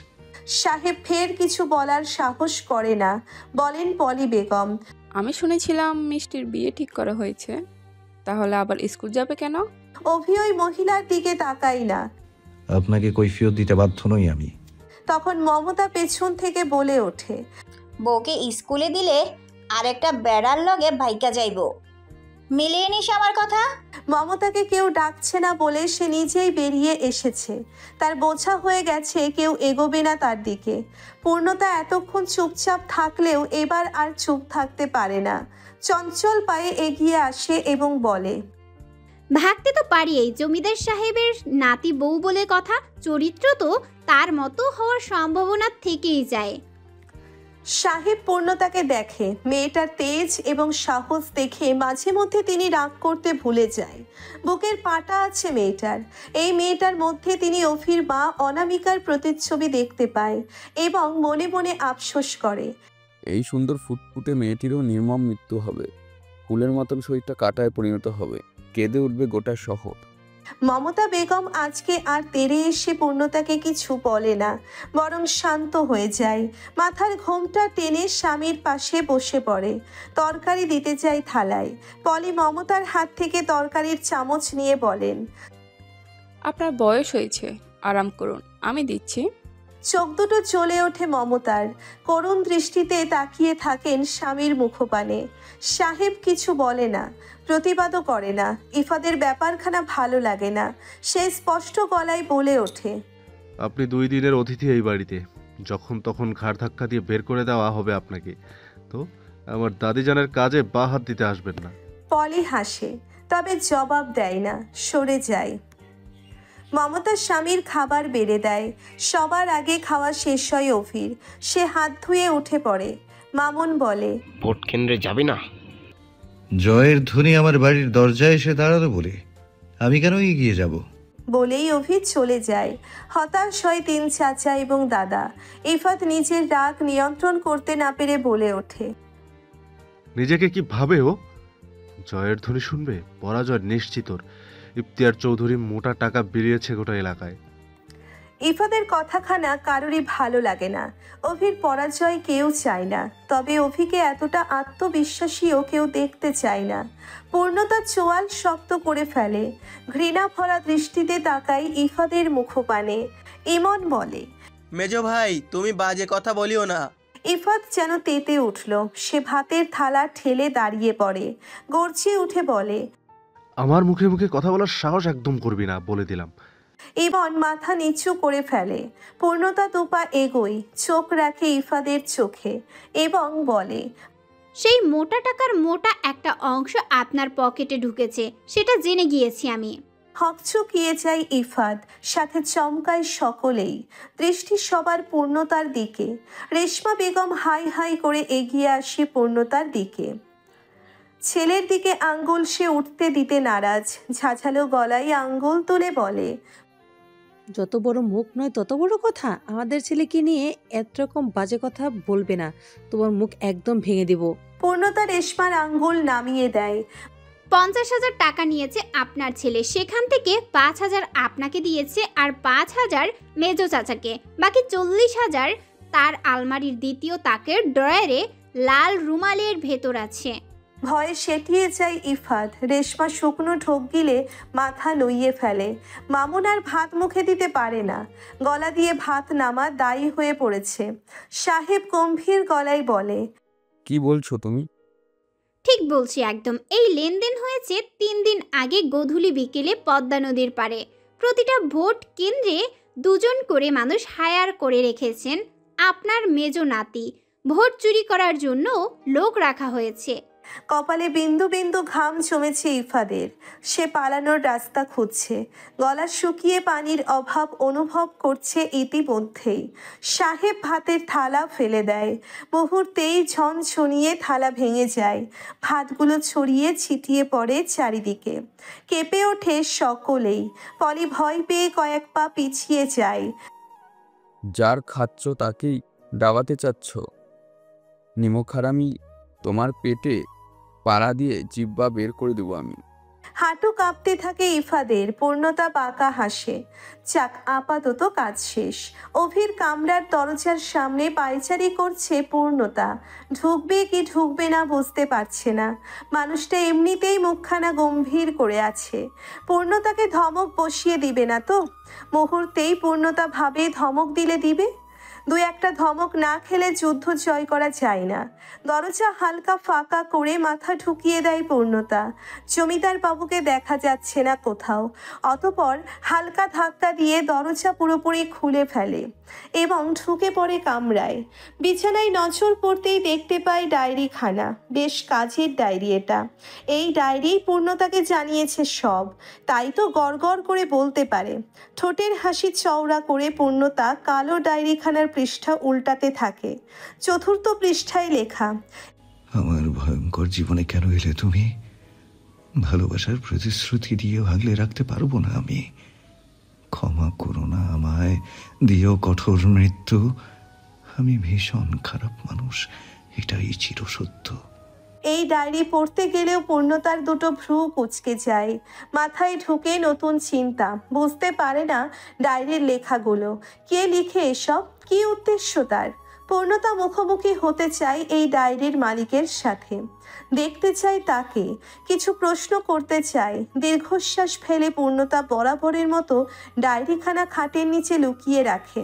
সাহেব ফের কিছু বলার সাহস করে না, বলেন পলি বেগম, আমি শুনেছিলাম মিষ্টির বিয়ে ঠিক করা হয়েছে, তাহলে আবার স্কুল যাবে কেন? অভি ওই মহিলার দিকে তাকাই না। আপনাকে কৈফিয়ত দিতে বাধ্য নই আমি। তখন মমতা পেছন থেকে বলে ওঠে, বউকে স্কুলে দিলে আরেকটা বেড়ার লগে ভাইকা যাইব, মিলিয়ে নিস আমার কথা। মমতাকে কেউ ডাকছে না বলে সে নিজেই বেরিয়ে এসেছে। তার বোঝা হয়ে গেছে কেউ এগোবে না তার দিকে। পূর্ণতা এতক্ষণ চুপচাপ থাকলেও এবার আর চুপ থাকতে পারে না, চঞ্চল পায়ে এগিয়ে আসে এবং বলে, ভাগতে তো পারি, এই জমিদার সাহেবের নাতি বউ বলে কথা, চরিত্র তো তার মতো হওয়ার সম্ভাবনা থেকেই যায়। সাহেব পূর্ণতাকে দেখে। মেয়েটার তেজ এবং সাহস দেখে মাঝে মধ্যে তিনি রাগ করতে ভুলে যায়। বুকের পাটা আছে মেয়েটার। এই মেয়েটার মধ্যে তিনি অভির মা অনামিকার প্রতিচ্ছবি দেখতে পায় এবং মনে মনে আফসোস করে। এই সুন্দর ফুটফুটে মেয়েটিরও নির্মম মৃত্যু হবে। ফুলের মতন শরীরটা কাঁটায় পরিণত হবে, কেঁদে উঠবে গোটা শহর। মমতা বেগম আজকে আর তেড়ে এসে পূর্ণতাকে কিছু বলে না, বরং শান্ত হয়ে যায়। মাথার ঘোমটা টেনে স্বামীর পাশে বসে পড়ে। তরকারি দিতে যায় থালায়। পলি মমতার হাত থেকে তরকারির চামচ নিয়ে বলেন, আপনার বয়স হয়েছে, আরাম করুন, আমি দিচ্ছি। চোখ দুটো জ্বলে ওঠে মমতার। করুণ দৃষ্টিতে তাকিয়ে থাকেন স্বামীর মুখপানে। সাহেব কিছু বলে না, প্রতিবাদও করে না। ইফাদের ব্যাপারখানা ভালো লাগে না। সে স্পষ্ট গলায় বলে ওঠে, আপনি 2 দিনের অতিথি এই বাড়িতে, যখন তখন ঘাড় ধাক্কা দিয়ে বের করে দেওয়া হবে আপনাকে। তো আমার দাদিজানের কাজে বা হাত দিতে আসবেন না। পলি হাসে, তবে জবাব দেয় না, সরে যায়। মমতার স্বামীর খাবার বেড়ে দেয়। সবার আগে খাওয়া শেষ হয় অভির। সে হাত ধুয়ে উঠে পড়ে। মামুন বলে, ভোট কেন্দ্রে যাবি না? জয়ের ধ্বনি আমার বাড়ির দরজায় এসে দাঁড়ালো বলে আমি কেন এগিয়ে যাব? বলেই অভি চলে যায়। হতাশ হয় 3 চাচা এবং দাদা। ইফাত নিজের রাগ নিয়ন্ত্রণ করতে না পেরে বলে ওঠে, নিজেকে কি ভাবে ও? জয়ের ধ্বনি শুনবে? পরাজয় নিশ্চিত ওর। ইফতিয়ার চৌধুরী মোটা টাকা বেরিয়েছে গোটা এলাকায়। ইফাদের কথাখানা কারোরই ভালো লাগে না। অভির পরাজয় কেউ চায় না, তবে অভিকে এতটা আত্মবিশ্বাসীও কেউ দেখতে চায় না। পূর্ণতা চোয়াল শক্ত করে ফেলে। ঘৃণা ভরা দৃষ্টিতে তাকায় ইফাদের মুখপানে। ইমন বলে, মেজ ভাই, তুমি বাজে কথা বলিও না। ইফাত যেন তেতে উঠল। সে ভাতের থালা ঠেলে দাঁড়িয়ে পড়ে। গর্জিয়ে উঠে বলে, আমার মুখে মুখে কথা বলার সাহস একদম করবি না, বলে দিলাম। ইমন মাথা নিচু করে ফেলে। পূর্ণতা দুপা এগোয়, চোখ রাখে ইফাদের চোখে এবং বলে, সেই মোটা টাকার মোটা একটা অংশ আপনার পকেটে ঢুকেছে, সেটা জেনে গিয়েছি আমি। হকচকিয়ে যায় ইফাদ, সাথে চমকায় সকলেই। দৃষ্টি সবার পূর্ণতার দিকে। রেশমা বেগম হাই হাই করে এগিয়ে আসে পূর্ণতার দিকে। ছেলের দিকে আঙ্গুল সে উঠতে দিতে নারাজ। ঝাঝালো গলায় আঙ্গুল তুলে বলে, যত বড় মুখ নয় তত বড় কথা। আমাদের ছেলেকে নিয়ে এরকম বাজে কথা বলবে না, তোমার মুখ একদম ভেঙে দেব। পূর্ণতা রেশমার আঙ্গুল নামিয়ে দেয়। 50,000 টাকা নিয়েছে আপনার ছেলে, সেখান থেকে 5,000 আপনাকে দিয়েছে আর 5,000 মেজো চাচাকে। বাকি 40,000 তার আলমারির দ্বিতীয় তাকের ড্রয়ারে লাল রুমালের ভেতর আছে। ভয়ে সেটিয়ে যায় ইফাত। রেশমা শুকনো ঢোক গিলে মাথা লইয়ে ফেলে। মামুন আর ভাত মুখে দিতে পারে না। গলা দিয়ে ভাত নামা দায়ী হয়ে পড়েছে। সাহেব গম্ভীর গলায় বলে, কি বলছো তুমি? ঠিক বলছি একদম। এই লেনদেন হয়েছে 3 দিন আগে গধূলি বিকেলে পদ্মা নদীর পাড়ে। প্রতিটা ভোট কেন্দ্রে 2 জন করে মানুষ হায়ার করে রেখেছেন আপনার মেজো নাতি। ভোট চুরি করার জন্য লোক রাখা হয়েছে। কপালে বিন্দু বিন্দু ঘাম জমেছে ইফাদের। সে পালানোর রাস্তা খুঁজছে। গলা শুকিয়ে পানির অভাব অনুভব করছে ইতিমধ্যেই। সাহেব ভাতের থালা ফেলে দেয়। মুহূর্তেই ঝনঝনিয়ে থালা ভেঙে যায়। ভাতগুলো ছড়িয়ে ছিটিয়ে পড়ে চারিদিকে। কেঁপে ওঠে সকলেই। পলি ভয় পেয়ে কয়েক পা পিছিয়ে যায়। যার খাচ্ছ তাকেই ডাবাতে চাচ্ছ? নিমক হারামি, তোমার পেটে পাড়া দিয়ে জিহ্বা বের করে দেবো আমি। হাঁটু কাঁপতে থাকে ইফাদের। পূর্ণতা বাঁকা হাসে। যাক, আপাতত কাজ শেষ। অভির কামরার দরজার সামনে পায়চারি করছে পূর্ণতা। ঢুকবে কি ঢুকবে না বুঝতে পারছে না। মানুষটা এমনিতেই মুখখানা গম্ভীর করে আছে। পূর্ণতাকে ধমক বসিয়ে দিবে না তো? মুহূর্তেই পূর্ণতা ভাবে ধমক দিলে দিবে। 2-1টা ধমক না খেলে যুদ্ধ জয় করা যায় না। দরজা হালকা ফাঁকা করে মাথা ঢুকিয়ে দেয় পূর্ণতা। জমিদার বাবুকে দেখা যাচ্ছে না কোথাও। অতঃপর হালকা ধাক্কা দিয়ে দরজা পুরোপুরি খুলে ফেলে এবং ঢুকে পড়ে কামরায়। বিছানায় নজর পড়তেই দেখতে পায় ডায়েরিখানা। বেশ কাজের ডায়েরি এটা। এই ডায়েরি পূর্ণতাকে জানিয়েছে সব, তাই তো গড়গড় করে বলতে পারে। ঠোঁটের হাসি চওড়া করে পূর্ণতা কালো ডায়েরিখানার পৃষ্ঠা উল্টাতে থাকে। 4র্থ পৃষ্ঠায় লেখা, আমার ভয়ঙ্কর জীবনে কেন এলে তুমি? ভালোবাসার প্রতিশ্রুতি দিয়ে ভাগলে রাখতে পারবো না আমি। ক্ষমা করো না আমায়, দিও কঠোর মৃত্যু। আমি ভীষণ খারাপ মানুষ, এটাই চিরসত্য। এই ডায়েরি পড়তে গেলেও পূর্ণতার দুটো ভ্রু কুঁচকে যায়। মাথায় ঢুকে নতুন চিন্তা, বুঝতে পারে না ডায়েরির লেখাগুলো কে লিখে, এসব কি উদ্দেশ্য তার। পূর্ণতা মুখোমুখি হতে চায় এই ডায়েরির মালিকের সাথে, দেখতে চায় তাকে, কিছু প্রশ্ন করতে চায়। দীর্ঘশ্বাস ফেলে পূর্ণতা বরাবরের মতো ডায়েরিখানা খাটের নিচে লুকিয়ে রাখে,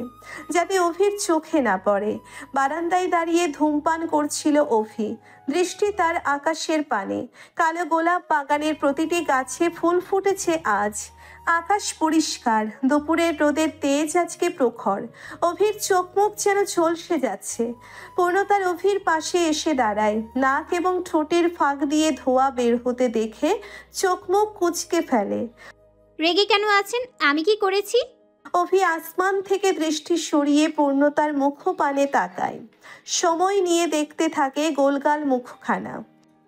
যাতে অভির চোখে না পড়ে। বারান্দায় দাঁড়িয়ে ধূমপান করছিল অভি, দৃষ্টি তার আকাশের পানে। কালো গোলাপ বাগানের প্রতিটি গাছে ফুল ফুটেছে আজ। আকাশ পরিষ্কার, দুপুরের রোদের তেজ আজকে প্রখর। অভির চোখ মুখ যেন ঝলসে যাচ্ছে। পূর্ণতার অভির পাশে এসে দাঁড়ায়, নাক এবং ঠোঁটের ফাঁক দিয়ে ধোঁয়া বের হতে দেখে চোখ মুখ কুঁচকে ফেলে। রেগে কেন আছেন? আমি কি করেছি? অভি আসমান থেকে দৃষ্টি সরিয়ে পূর্ণতার মুখ পানে তাকায়। সময় নিয়ে দেখতে থাকে গোলগাল মুখখানা।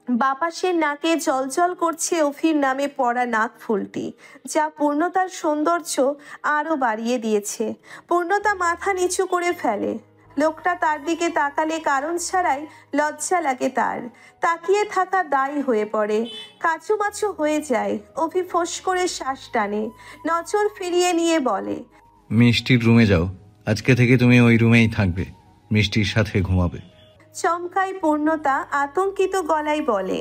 বাপাসের নাকে জলজল করছে অভির নামে পড়া নাক ফুলটি, যা পূর্ণতার সৌন্দর্য আরও বাড়িয়ে দিয়েছে। পূর্ণতা মাথা নিচু করে ফেলে। লোকটা তার দিকে তাকালে কারণ ছাড়াই লজ্জা লাগে তার। তাকিয়ে থাকা দায় হয়ে পড়ে, কাচুমাচু হয়ে যায়। অভি ফোঁস করে শ্বাস টানে, নজর ফিরিয়ে নিয়ে বলে, মিষ্টির রুমে যাও, আজকে থেকে তুমি ওই রুমেই থাকবে, মিষ্টির সাথে ঘুমাবে। চমকায় পূর্ণতা আতঙ্কিত গলায় বলে,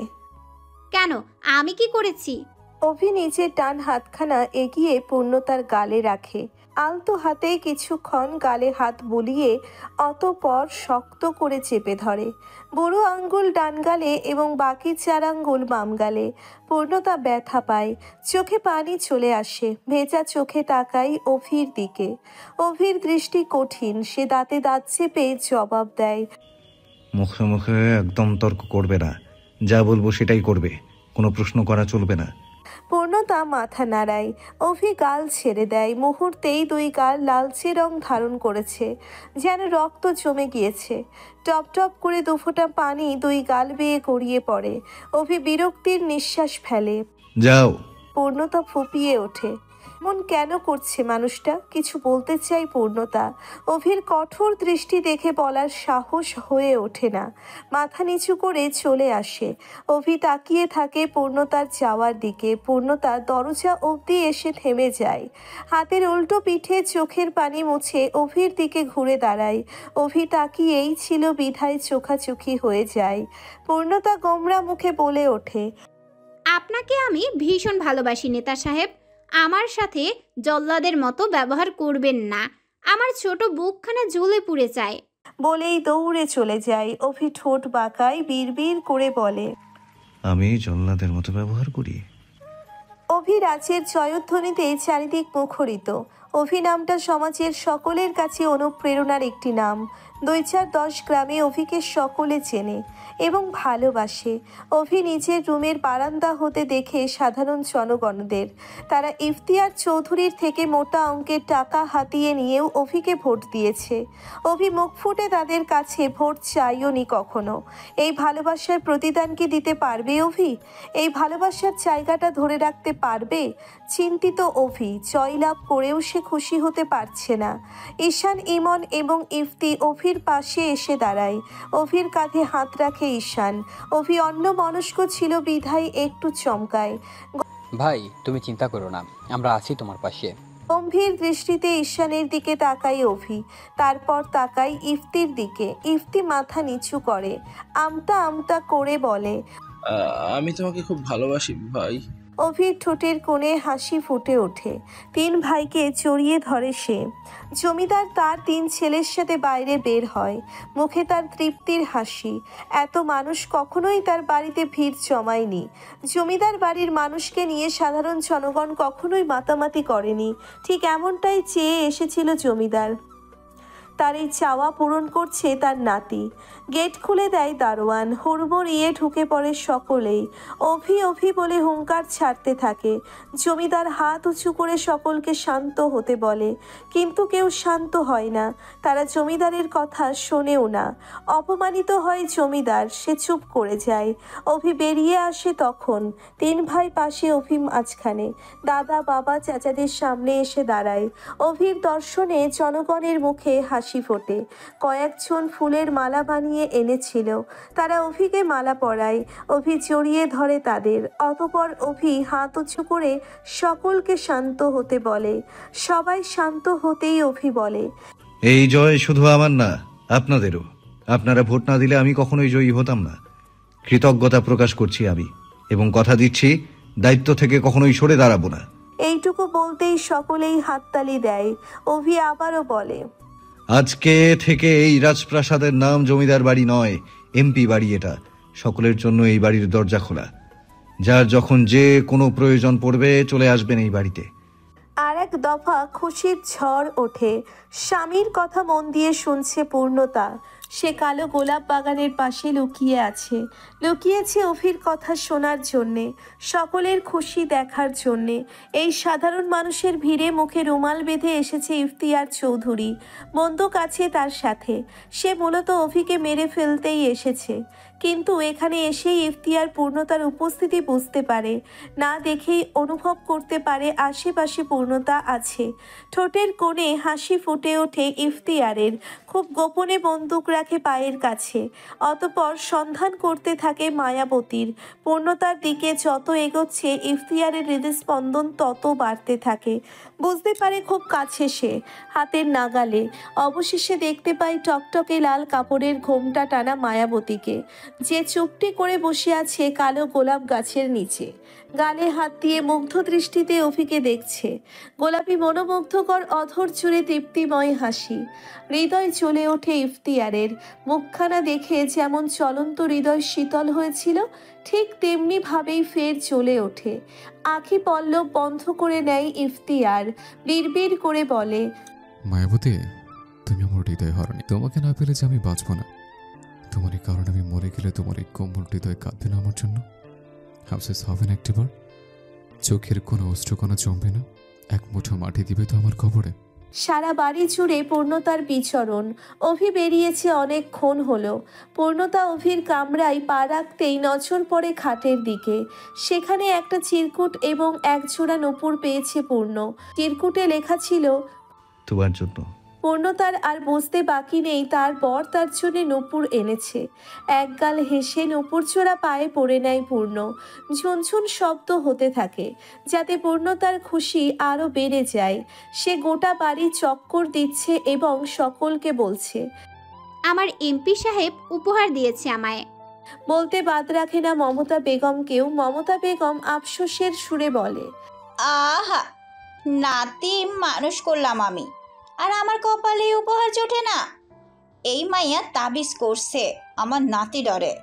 কেন? আমি কি করেছি? অভি নিজের ডান হাতখানা এগিয়ে পূর্ণতার গালে রাখে। আলতো হাতে কিছুক্ষণ গালে হাত বুলিয়ে অতঃপর শক্ত করে চেপে ধরে। বুড়ো আঙ্গুল ডান গালে এবং বাকি 4 আঙ্গুল বাম গালে। পূর্ণতা ব্যথা পায়, চোখে পানি চলে আসে। ভেজা চোখে তাকাই অভির দিকে। অভির দৃষ্টি কঠিন, সে দাঁতে দাঁত চেপে জবাব দেয়, মুখে মুখে একদম তর্ক করবে না, যা বলবো সেটাই করবে, কোনো প্রশ্ন করা চলবে না। পূর্ণতা মাথা নাড়ায়। অভি গাল ছেড়ে দেয়। মুহূর্তেই 2 গাল লালচে রং ধারণ করেছে, যেন রক্ত জমে গিয়েছে। টপ টপ করে 2 ফোঁটা পানি 2 গাল বেয়ে গড়িয়ে পড়ে। অভি বিরক্তির নিঃশ্বাস ফেলে। যাও। পূর্ণতা ফুপিয়ে ওঠে। মন কেন করছে মানুষটা? কিছু বলতে চাই পূর্ণতা। অভির কঠোর দৃষ্টি দেখে বলার সাহস হয়ে ওঠে না। মাথা নিচু করে চলে আসে। অভি তাকিয়ে থাকে পূর্ণতার যাওয়ার দিকে। পূর্ণতা দরজা অবধি এসে থেমে যায়। হাতের উল্টো পিঠে চোখের পানি মুছে অভির দিকে ঘুরে দাঁড়ায়। অভি তাকিয়েই ছিল বিধায় চোখাচোখি হয়ে যায়। পূর্ণতা গোমরা মুখে বলে ওঠে, আপনাকে আমি ভীষণ ভালোবাসি নেতা সাহেব। আমার সাথে জল্লাদের মতো ব্যবহার করবেন না। আমার ছোট বুকখানা জ্বলে পুড়ে যায়। বলেই দৌড়ে চলে যায়। অভি ঠোঁট বাঁকায়, বিড়বিড় করে বলে, আমি জল্লাদের মতো ব্যবহার করি? অভি রাজের জয়ধ্বনিতে চারিদিক মুখরিত। অভি নামটা সমাজের সকলের কাছে অনুপ্রেরণার একটি নাম। 2-4-10 গ্রামে অভিকে সকলে চেনে এবং ভালোবাসে। অভি নিজের রুমের বারান্দা হতে দেখে সাধারণ জনগণদের। তারা ইফতিয়ার চৌধুরীর থেকে মোটা অঙ্কের টাকা হাতিয়ে নিয়েও অভিকে ভোট দিয়েছে। অভি মুখ ফুটে তাদের কাছে ভোট চাইও নি কখনো। এই ভালোবাসার প্রতিদান কি দিতে পারবে অভি? এই ভালোবাসার জায়গাটা ধরে রাখতে পারবে? চিন্তিত অভি। জয়লাভ করেও সে খুশি হতে পারছে না। ঈশান, ইমন এবং ইফতি অভির পাশে এসে দাঁড়ায়। অভির কাঁধে হাত রাখে ঈশান। অভি অন্য মনস্ক ছিল বিধায় একটু চমকায়। ভাই তুমি চিন্তা করো না, আমরা আছি তোমার পাশে। গম্ভীর দৃষ্টিতে ঈশানের দিকে তাকাই অভি, তারপর তাকাই ইফতির দিকে। ইফতি মাথা নিচু করে, আমতা আমতা করে বলে, আমি তোমাকে খুব ভালোবাসি ভাই। অভির ঠোঁটের কোণে হাসি ফুটে ওঠে। 3 ভাইকে জড়িয়ে ধরে সে। জমিদার তার 3 ছেলের সাথে বাইরে বের হয়, মুখে তার তৃপ্তির হাসি। এত মানুষ কখনোই তার বাড়িতে ভিড় জমায়নি। জমিদার বাড়ির মানুষকে নিয়ে সাধারণ জনগণ কখনোই মাতামাতি করেনি। ঠিক এমনটাই চেয়ে এসেছিল জমিদার। তার এই চাওয়া পূরণ করছে তার নাতি। গেট খুলে দেয় দারোয়ান। হুড়মুড়িয়ে ঢুকে পড়ে সকলেই। অভি অভি বলে হুঙ্কার ছাড়তে থাকে। জমিদার হাত উঁচু করে সকলকে শান্ত হতে বলে, কিন্তু কেউ শান্ত হয় না। তারা জমিদারের কথা শোনেও না। অপমানিত হয় জমিদার, সে চুপ করে যায়। অভি বেরিয়ে আসে তখন। 3 ভাই পাশে, অভি মাঝখানে। দাদা বাবা চাচাদের সামনে এসে দাঁড়ায়। অভির দর্শনে জনগণের মুখে হাসি ফোটে। কয়েকজন ফুলের মালা বানিয়ে এনেছিল, তারা অভিকে মালা পরায়। অভি জড়িয়ে ধরে তাদের। অতঃপর অভি হাত উঁচু করে সকলকে শান্ত হতে বলে। সবাই শান্ত হতেই অভি বলে, এই জয় শুধু আমার না, আপনাদেরও। আপনারা ভোট না দিলে আমি কখনোই জয়ী হতাম না। কৃতজ্ঞতা প্রকাশ করছি আমি, এবং কথা দিচ্ছি দায়িত্ব থেকে কখনোই সরে দাঁড়াবো না। এইটুকু বলতেই সকলেই হাততালি দেয়। অভি আবারও বলে, আজকে থেকে এই রাজপ্রাসাদের নাম জমিদার বাড়ি নয়, এমপি বাড়ি। এটা সকলের জন্য এই বাড়ির দরজা খোলা। যার যখন যে কোনো প্রয়োজন পড়বে চলে আসবেন এই বাড়িতে। আর এক দফা খুশির ঝড় ওঠে। স্বামীর কথা মন দিয়ে শুনছে পূর্ণতা। সে কালো গোলাপ বাগানের পাশে লুকিয়ে আছে। লুকিয়েছে অভির কথা শোনার জন্যে, সকলের খুশি দেখার জন্যে। এই সাধারণ মানুষের ভিড়ে মুখে রুমাল বেঁধে এসেছে ইফতিয়ার চৌধুরী। বন্দুক আছে তার সাথে। সে মূলত অভিকে মেরে ফেলতেই এসেছে, কিন্তু এখানে এসেই ইফতিয়ার পূর্ণতার উপস্থিতি বুঝতে পারে। না দেখেই অনুভব করতে পারে আশেপাশে পূর্ণতা আছে। ঠোঁটের কোণে হাসি ফুটে ওঠে ইফতিয়ারের। খুব গোপনে বন্দুক রাখে পায়ের কাছে। অতঃপর সন্ধান করতে থাকে মায়াবতীর। পূর্ণতার দিকে যত এগোচ্ছে ইফতিয়ারের হৃদস্পন্দন তত বাড়তে থাকে। বুঝতে পারে খুব কাছে সে, হাতের নাগালে। অবশেষে দেখতে পায় টকটকে লাল কাপড়ের ঘোমটা টানা মায়াবতীকে, যে চুপটি করে বসে আছে কালো গোলাপ গাছের নিচে। গালে হাত দিয়ে মুগ্ধ দৃষ্টিতে অভিকে দেখছে। গোলাপি মনোমুগ্ধকর অধর জুড়ে তৃপ্তিময় হাসি। হৃদয় চলে ওঠে ইফতিয়ারের। মুখখানা দেখে যেমন চলন্ত হৃদয় শীতল হয়েছিল, ঠিক তেমনি ভাবেই ফের চলে ওঠে। আঁখি পল্লব বন্ধ করে নেয় ইফতিয়ার। বিড়বিড় করে বলে, মায়াবতী, তুমি আমার হৃদয় হরণী। তোমাকে না পেলে যে আমি বাঁচব না। তোমার এই কারণে আমি মরে গেলে তোমার এই কোমল হৃদয় কাঁদবে না আমার জন্য? আফসোস হবে না একটিবার? চোখের কোনো অশ্রুকণা জমবে না? এক মুঠো মাটি দিবে তো আমার কবরে? সারা বাড়ি জুড়ে পূর্ণতার বিচরণ। অভি বেরিয়েছে অনেকক্ষণ হলো। পূর্ণতা অভির কামরায় পা রাখতেই নজর পড়ে খাটের দিকে। সেখানে একটা চিরকুট এবং একজোড়া নূপুর পেয়েছে পূর্ণ। চিরকুটে লেখা ছিল, তোমার জন্য। পূর্ণতার আর বুঝতে বাকি নেই তার বর তার জন্য নূপুর এনেছে। একগাল হেসে নূপুর চোরা পায়ে পড়ে নেয় পূর্ণ। ঝুনঝুন শব্দ হতে থাকে, যাতে পূর্ণতার খুশি আরও বেড়ে যায়। সে গোটা বাড়ি চক্কর দিচ্ছে এবং সকলকে বলছে, আমার এমপি সাহেব উপহার দিয়েছে আমায়। বলতে বাদ রাখে না মমতা বেগমকেও। মমতা বেগম আফসোসের সুরে বলে, আহা, নাতি মানুষ করলাম আমি, আর আমার কপালে উপহার জোটে না। এই মাইয়া তাবিজ করছে আমার নাতি ডরে।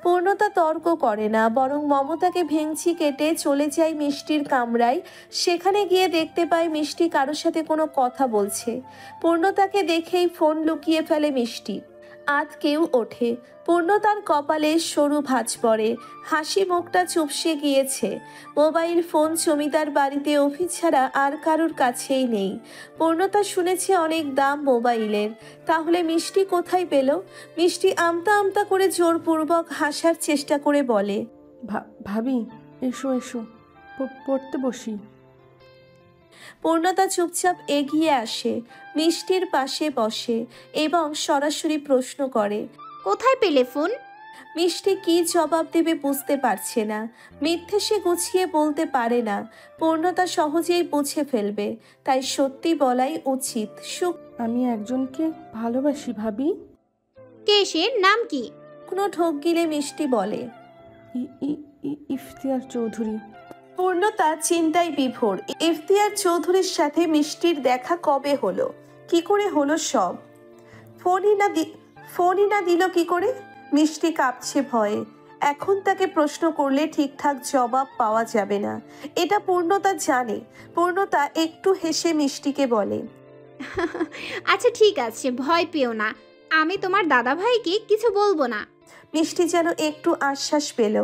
পূর্ণতা তর্ক করে না, বরং মমতাকে ভেঙচি কেটে চলে যায় মিষ্টির কামরায়। সেখানে গিয়ে দেখতে পায় মিষ্টি কারোর সাথে কোনো কথা বলছে। পূর্ণতাকে দেখেই ফোন লুকিয়ে ফেলে মিষ্টি। আতকেও ওঠে। পূর্ণতার কপালে সরু ভাঁজ পড়ে। হাসি মুখটা চুপসে গিয়েছে। মোবাইল ফোন জমিদার বাড়িতে অভি ছাড়া আর কারোর কাছেই নেই। পূর্ণতা শুনেছে অনেক দাম মোবাইলের। তাহলে মিষ্টি কোথায় পেল? মিষ্টি আমতা আমতা করে জোরপূর্বক হাসার চেষ্টা করে বলে, ভাবি এসো এসো, পড়তে বসি। পূর্ণতা চুপচাপ এগিয়ে আসে, মিষ্টির পাশে বসে এবং সরাসরি প্রশ্ন করে, কোথায় পেলে ফোন? মিষ্টি কি জবাব দেবে বুঝতে পারছে না। মিথ্যে সে গুছিয়ে বলতে পারে না। পূর্ণতা সহজেই বুঝে ফেলবে, তাই সত্যি বলাই উচিত। আমি একজনকে ভালোবাসি ভাবি। কে সে? নাম কি? কোনো ঢোক গিলে মিষ্টি বলে, ইফতিয়ার চৌধুরী। পূর্ণতা চিন্তায় বিভোর। ইফতিয়ার চৌধুরীর সাথে মিষ্টির দেখা কবে হলো? কি করে হলো সব? ফোনই না দিল কি করে? মিষ্টি কাঁপছে ভয়ে। এখন তাকে প্রশ্ন করলে ঠিকঠাক জবাব পাওয়া যাবে না, এটা পূর্ণতা জানে। পূর্ণতা একটু হেসে মিষ্টিকে বলে, আচ্ছা ঠিক আছে, ভয় পেও না, আমি তোমার দাদা ভাইকে কিছু বলবো না। মিষ্টি যেন একটু আশ্বাস পেল।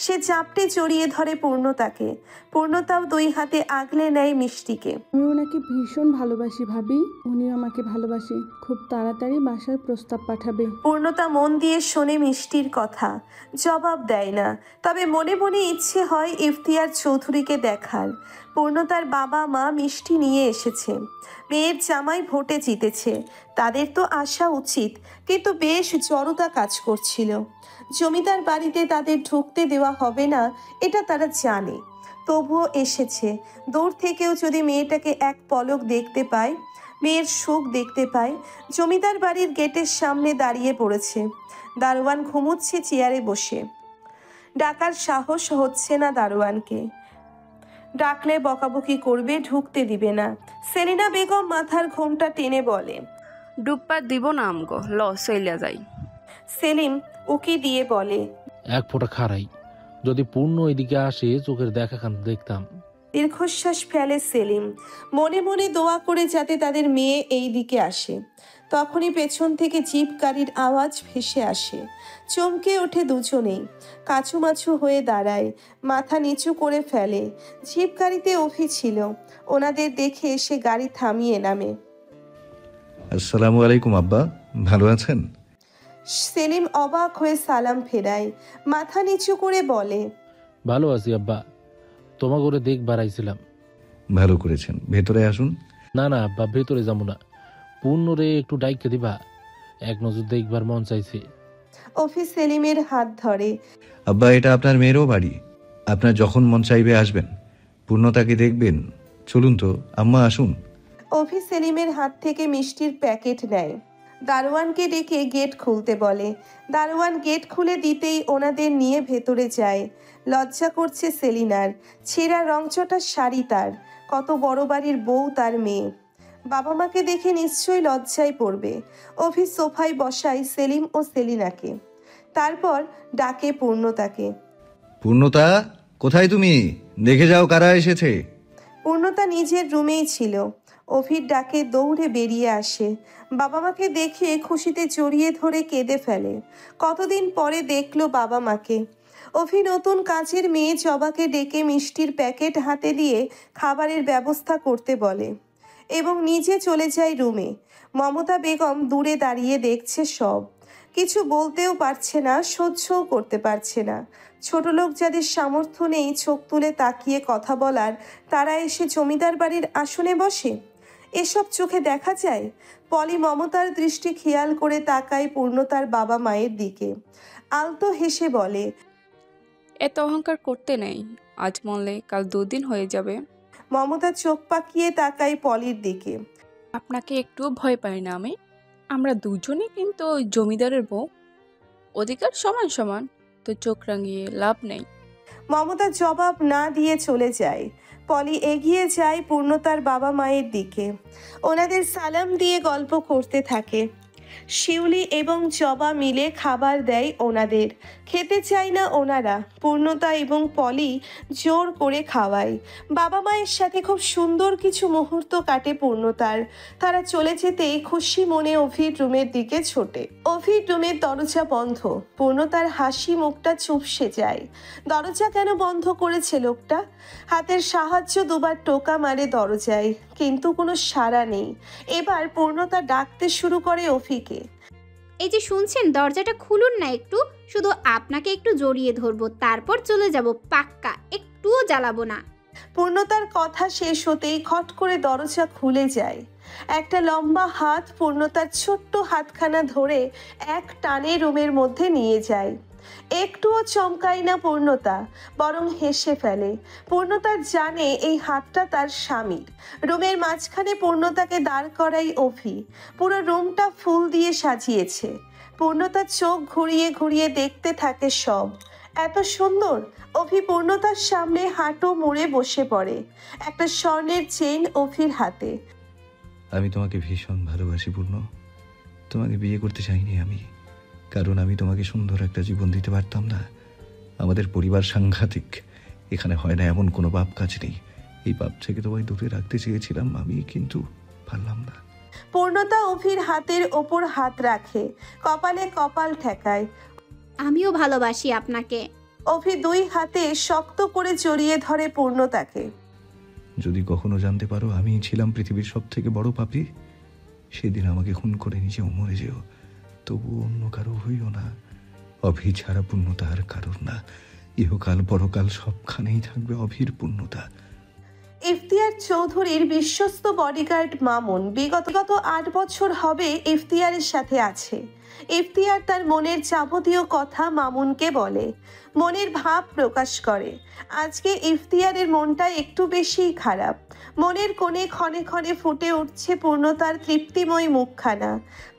সে চাপটে জড়িয়ে ধরে পূর্ণতাকে। পূর্ণতাও 2 হাতে আগলে নেয় মিষ্টিকে। আমি ওনাকে ভীষণ ভালোবাসি ভাবি, উনি আমাকে ভালোবাসে, খুব তাড়াতাড়ি বাসার প্রস্তাব পাঠাবে। পূর্ণতা মন দিয়ে শোনে মিষ্টির কথা, জবাব দেয় না। তবে মনে মনে ইচ্ছে হয় ইফতিয়ার চৌধুরীকে দেখার। পূর্ণতার বাবা মা মিষ্টি নিয়ে এসেছে, মেয়ের জামাই ভোটে জিতেছে, তাদের তো আসা উচিত, কিন্তু বেশ জড়তা কাজ করছিল। জমিদার বাড়িতে তাদের ঢুকতে দেওয়া হবে না এটা তারা জানে, তবুও এসেছে। দূর থেকেও যদি মেয়েটাকে এক পলক দেখতে পায়, মেয়ের সুখ দেখতে পায়। জমিদার বাড়ির গেটের সামনে দাঁড়িয়ে পড়েছে। দারোয়ান ঘুমুচ্ছে চেয়ারে বসে। ডাকার সাহস হচ্ছে না দারোয়ানকে, ডাকলে বকাবকি করবে, ঢুকতে দিবে না। সেলিনা বেগম মাথার ঘোমটা টেনে বলে, ডুপ্পা দিব না আমগো, ল চইলা যাই। সেলিম উকি দিয়ে বলে, এক ফোঁটা খাড়াই, যদি পূর্ণ এদিকে আসে চোখের দেখা খান দেখতাম। দীর্ঘশ্বাস ফেলে সেলিম, মনে মনে দোয়া করে যাতে তাদের মেয়ে এই দিকে আসে। তখনই পেছন থেকে জিপ গাড়ির আওয়াজ ভেসে আসে। চমকে ওঠে দুজনেই, কাছুমাছু হয়ে দাঁড়ায়, মাথা নিচু করে ফেলে। জিপ গাড়িতে অভি ছিল। ওনাদের দেখে এসে গাড়ি থামিয়ে নামে। আসসালামু আলাইকুম আব্বা, ভালো আছেন? সেলিম অবাক হয়ে সালাম ফেরায়, মাথা নিচু করে বলে, ভালো আছি আব্বা, তোমা করে দেখবার আইছিলাম। ভালো করেছেন, ভেতরে আসুন। না না আব্বা, ভেতরে যাবো না, পূর্ণরে একটু ডাইকে দিবা, এক নজর দেখবার মন চাইছে। অভি সেলিমের হাত ধরে। আব্বা, এটা আপনার মেয়েরও বাড়ি, আপনার যখন মন চাইবে আসবেন, পূর্ণতাকে দেখবেন। চলুন তো আম্মা, আসুন। অভি সেলিমের হাত থেকে মিষ্টির প্যাকেট নেয়, দারোয়ানকে ডেকে গেট খুলতে বলে। দারোয়ান গেট খুলে দিতেই ওনাদের নিয়ে ভেতরে যায়। লজ্জা করছে সেলিনার, ছেঁড়া রংচটা শাড়ি তার, কত বড় বাড়ির বউ তার মেয়ে। বাবা মাকে দেখে নিশ্চয়ই লজ্জায় পড়বে। অভি সোফায় বসায় সেলিম ও সেলিনাকে, তারপর ডাকে পূর্ণতাকে। পূর্ণতা, কোথায় তুমি? দেখে যাও কারা এসেছে। পূর্ণতা নিজের রুমেই ছিল। অভির ডাকে দৌড়ে বেরিয়ে আসে। বাবা মাকে দেখে খুশিতে জড়িয়ে ধরে কেঁদে ফেলে। কতদিন পরে দেখলো বাবা মাকে। অভি নতুন কাজের মেয়ে জবাকে ডেকে মিষ্টির প্যাকেট হাতে দিয়ে খাবারের ব্যবস্থা করতে বলে এবং নিজে চলে যায় রুমে। মমতা বেগম দূরে দাঁড়িয়ে দেখছে সব, কিছু বলতেও পারছে না, সহ্যও করতে পারছে না। ছোট লোক যাদের সামর্থ্য নেই চোখ তুলে তাকিয়ে কথা বলার, তারা এসে জমিদার বাড়ির আসনে বসে, এসব চোখে দেখা যায়? পলি মমতার দৃষ্টি খেয়াল করে তাকায় পূর্ণতার বাবা মায়ের দিকে, আলতো হেসে বলে, এত অহংকার করতে নেই, আজ মরলে কাল 2 দিন হয়ে যাবে। মমতা চোখ পাকিয়ে তাকায় পলির দিকে। আপনাকে একটু ভয় পাই না আমি, আমরা দুজনেই কিন্তু ওই জমিদারের বউ, অধিকার সমান সমান, তো চোখ রাঙিয়ে লাভ নেই। মমতা জবাব না দিয়ে চলে যায়। পলি এগিয়ে যায় পূর্ণতার বাবা মায়ের দিকে, ওনাদের সালাম দিয়ে গল্প করতে থাকে। শিউলি এবং জবা মিলে খাবার দেয় ওনাদের। খেতে চায় না ওনারা, পূর্ণতা এবং পলি জোর করে খাওয়ায়। বাবা মায়ের সাথে খুব সুন্দর কিছু মুহূর্ত কাটে পূর্ণতার। তারা চলে যেতেই খুশি মনে অভির রুমের দিকে ছোটে। অভির রুমের দরজা বন্ধ, পূর্ণতার হাসি মুখটা চুপসে যায়। দরজা কেন বন্ধ করেছে লোকটা? হাতের সাহায্য দুবার টোকা মারে দরজায়, কিন্তু কোনো সাড়া নেই। এবার পূর্ণতা ডাকতে শুরু করে অভিকে। এই যে শুনছেন, দরজাটা খুলুন না একটু, শুধু আপনাকে একটু জড়িয়ে ধরবো, তারপর চলে যাব, পাক্কা, একটুও জ্বালাবো না। পূর্ণতার কথা শেষ হতেই খট করে দরজা খুলে যায়। একটা লম্বা হাত পূর্ণতার ছোট্ট হাতখানা ধরে এক টানে রুমের মধ্যে নিয়ে যায়। একটুও চমকায় না পূর্ণতা, বরং হেসে ফেলে। পূর্ণতা জানে এই হাতটা তার স্বামীর। রুমের মাঝখানে পূর্ণতাকে দাঁড় করাই অভি। পুরো রুমটা ফুল দিয়ে সাজিয়েছে। পূর্ণতা চোখ ঘুরিয়ে ঘুরিয়ে দেখতে থাকে সব। এত সুন্দর। অভি পূর্ণতার সামনে হাঁটু মুড়ে বসে পড়ে, একটা স্বর্ণের চেইন অভির হাতে। আমি তোমাকে ভীষণ ভালোবাসি পূর্ণ, তোমাকে বিয়ে করতে চাইনি আমি, কারণ আমি তোমাকে সুন্দর একটা জীবন দিতে পারতাম না। আমাদের পরিবার সাংঘাতিক, এখানে হয় না এমন কোনো পাপ কাজ নেই। এই পাপ থেকে তোমায় দূরে রাখতে চেয়েছিলাম আমি, কিন্তু পারলাম না। পূর্ণতা অভির হাতের ওপর হাত রাখে, কপালে কপাল ঠেকায়। আমিও ভালোবাসি আপনাকে। অভি দুই হাতে শক্ত করে জড়িয়ে ধরে পূর্ণতাকে। যদি কখনো জানতে পারো আমি ছিলাম পৃথিবীর সব থেকে বড় পাপী, সেদিন আমাকে খুন করে নিজেও মরে যেও, তবু অন্য কারো হইও না। অভি ছাড়া পূর্ণতা আর কারোর না। ইহকাল পরকাল সবখানেই থাকবে অভির পূর্ণতা। ইফতিয়ার চৌধুরীর বিশ্বস্ত বডিগার্ড মামুন বিগত 8 বছর হবে ইফতিয়ারের সাথে আছে। ইফতিয়ার তার মনের যাবতীয় কথা মামুনকে বলে, মনের ভাব প্রকাশ করে। আজকে ইফতিয়ারের মনটা একটু বেশিই খারাপ। মনের কোণে ক্ষণে ক্ষণে ফুটে উঠছে পূর্ণতার তৃপ্তিময় মুখখানা।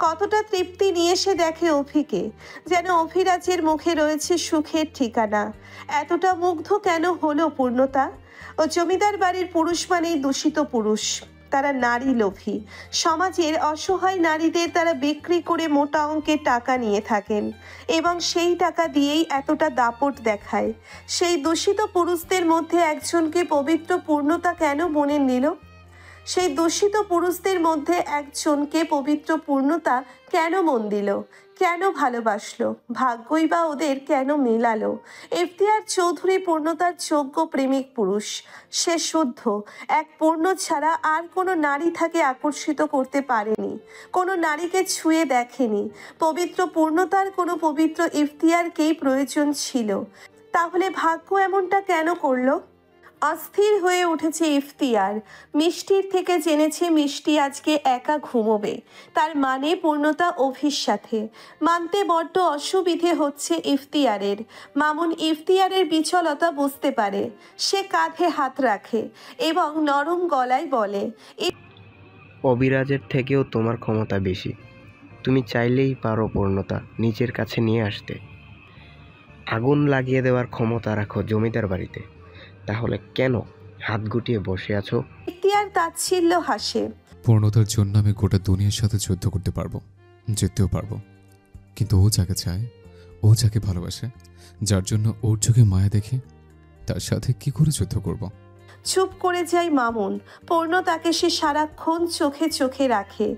কতটা তৃপ্তি নিয়ে সে দেখে অভিকে, যেন অভিরাজের মুখে রয়েছে সুখের ঠিকানা। এতটা মুগ্ধ কেন হলো পূর্ণতা? ও জমিদার বাড়ির পুরুষ মানেই দূষিত পুরুষ, তারা নারী লোভী। সমাজের অসহায় নারীদের তারা বিক্রি করে মোটা অঙ্কের টাকা নিয়ে থাকেন এবং সেই টাকা দিয়েই এতটা দাপট দেখায়। সেই দূষিত পুরুষদের মধ্যে একজনকে পবিত্র পূর্ণতা কেন মনে নিল? সেই দূষিত পুরুষদের মধ্যে একজনকে পবিত্র পূর্ণতা কেন মন দিল? কেন ভালোবাসলো? ভাগ্যই বা ওদের কেন মেলালো? ইফতিয়ার চৌধুরী পূর্ণতার যোগ্য প্রেমিক পুরুষ। সে শুদ্ধ। এক পূর্ণ ছাড়া আর কোনো নারী তাকে আকর্ষিত করতে পারেনি, কোনো নারীকে ছুঁয়ে দেখেনি। পবিত্র পূর্ণতার কোনো পবিত্র ইফতিয়ারকেই প্রয়োজন ছিল। তাহলে ভাগ্য এমনটা কেন করলো? অস্থির হয়ে উঠেছে ইফতিয়ার। মিষ্টির থেকে জেনেছে মিষ্টি আজকে একা ঘুমোবে, তার মানে পূর্ণতা অভির সাথে। মানতে বড্ড অসুবিধে হচ্ছে ইফতিয়ারের। মামুন ইফতিয়ারের বিচলতা বুঝতে পারে। সে কাঁধে হাত রাখে এবং নরম গলায় বলে, অবিরাজের থেকেও তোমার ক্ষমতা বেশি। তুমি চাইলেই পারো পূর্ণতা নিজের কাছে নিয়ে আসতে। আগুন লাগিয়ে দেওয়ার ক্ষমতা রাখো জমিদার বাড়িতে, তাহলে কেন হাত গুটিয়ে বসে আছো? ইফতিয়ার তাচ্ছিল্য হাসে। পূর্ণতার জন্য আমি গোটা দুনিয়ার সাথে যুদ্ধ করতে পারবো, জিততেও পারবো, কিন্তু ও যাকে চায়, ও যাকে ভালোবাসে, যার জন্য ওর চোখে মায়া দেখে, তার সাথে কি করে যুদ্ধ করব? চুপ করে যায় মামুন। পূর্ণতাকে সে সারাক্ষণ চোখে চোখে রাখে,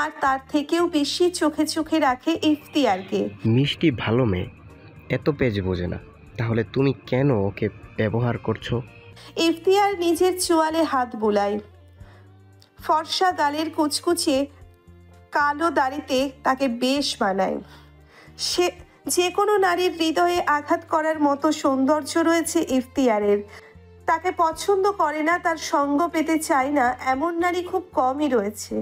আর তার থেকেও বেশি চোখে চোখে রাখে ইফতিয়ারকে। মিষ্টি ভালো মেয়ে, এত পেজ বোঝে না, তাহলে তুমি কেন ওকে ব্যবহার করছো? ইফতিয়ার নিজের চোয়ালে হাত বুলায়। ফর্সা গালের কুচকুচে কালো দাড়িতে তাকে বেশ মানায়। সে যে কোনো নারীর হৃদয়ে আঘাত করার মতো সৌন্দর্য রয়েছে ইফতিয়ারের। তাকে পছন্দ করে না, তার সঙ্গ পেতে চায় না এমন নারী খুব কমই রয়েছে।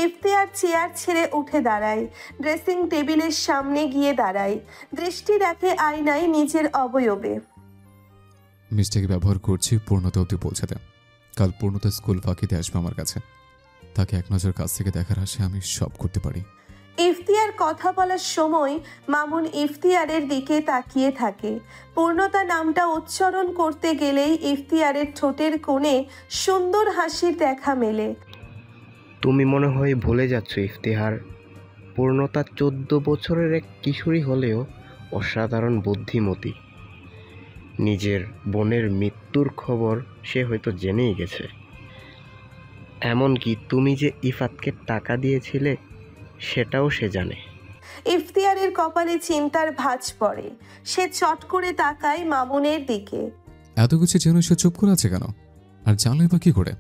ইফতিয়ার চেয়ার ছেড়ে উঠে দাঁড়ায়, ড্রেসিং টেবিলের সামনে গিয়ে দাঁড়ায়, দৃষ্টি রাখে আয়নায় নিজের অবয়বে। মিষ্টিকে ব্যবহার করছি পূর্ণতা অবধি পৌঁছাতে। কাল পূর্ণতা স্কুল ফাঁকিতে আসবে আমার কাছে, তাকে এক নজর কাছ থেকে দেখার আশে আমি সব করতে পারি। ইফতিয়ার কথা বলার সময় মামুন ইফতিয়ারের দিকে তাকিয়ে থাকে। পূর্ণতা নামটা উচ্চারণ করতে গেলেই ইফতিয়ারের ঠোঁটের কোণে সুন্দর হাসির দেখা মেলে। তুমি মনে হয় ভুলে যাচ্ছ ইফতিহার, পূর্ণতা 14 বছরের এক কিশোরী হলেও অসাধারণ বুদ্ধিমতী। নিজের বোনের মৃত্যুর খবর সে হয়তো জেনেই গেছে। এমনকি তুমি যে ইফাতকে টাকা দিয়েছিলে সেটাও সে জানে। ইফতিয়ারের কপালে চিন্তার ভাঁজ পড়ে। সে চট করে তাকায় মামুনের দিকে। এত কিছু যেন সে চুপ করে আছে কেন, আর জানলে বা কি করে?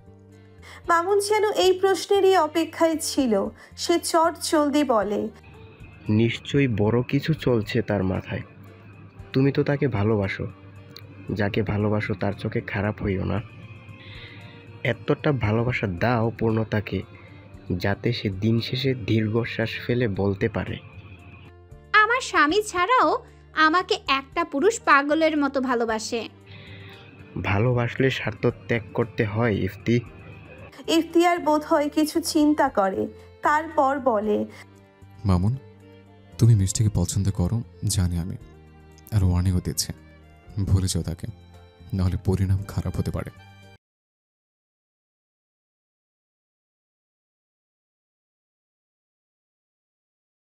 মামুন যেন এই প্রশ্নেরই অপেক্ষায় ছিল। সে চট জলদি বলে, নিশ্চয়ই বড় কিছু চলছে তার মাথায়। তুমি তো তাকে ভালোবাসো, যাকে ভালোবাসো তার চোখে খারাপ হইও না। এতটা ভালোবাসা দাও পূর্ণতাকে, যাতে সে দিন শেষে দীর্ঘশ্বাস ফেলে বলতে পারে, আমার স্বামী ছাড়াও আমাকে একটা পুরুষ পাগলের মতো ভালোবাসে। ভালোবাসলে স্বার্থ ত্যাগ করতে হয় ইফতি। ইফতিয়ার বোধ হয় কিছু চিন্তা করে, তারপর বলে, মামুন, তুমি মিষ্টিকে পছন্দ করো জানি আমি, আর ওয়ার্নিংও দিচ্ছে, ভুলে যাও তাকে, নাহলে পরিণাম খারাপ হতে পারে।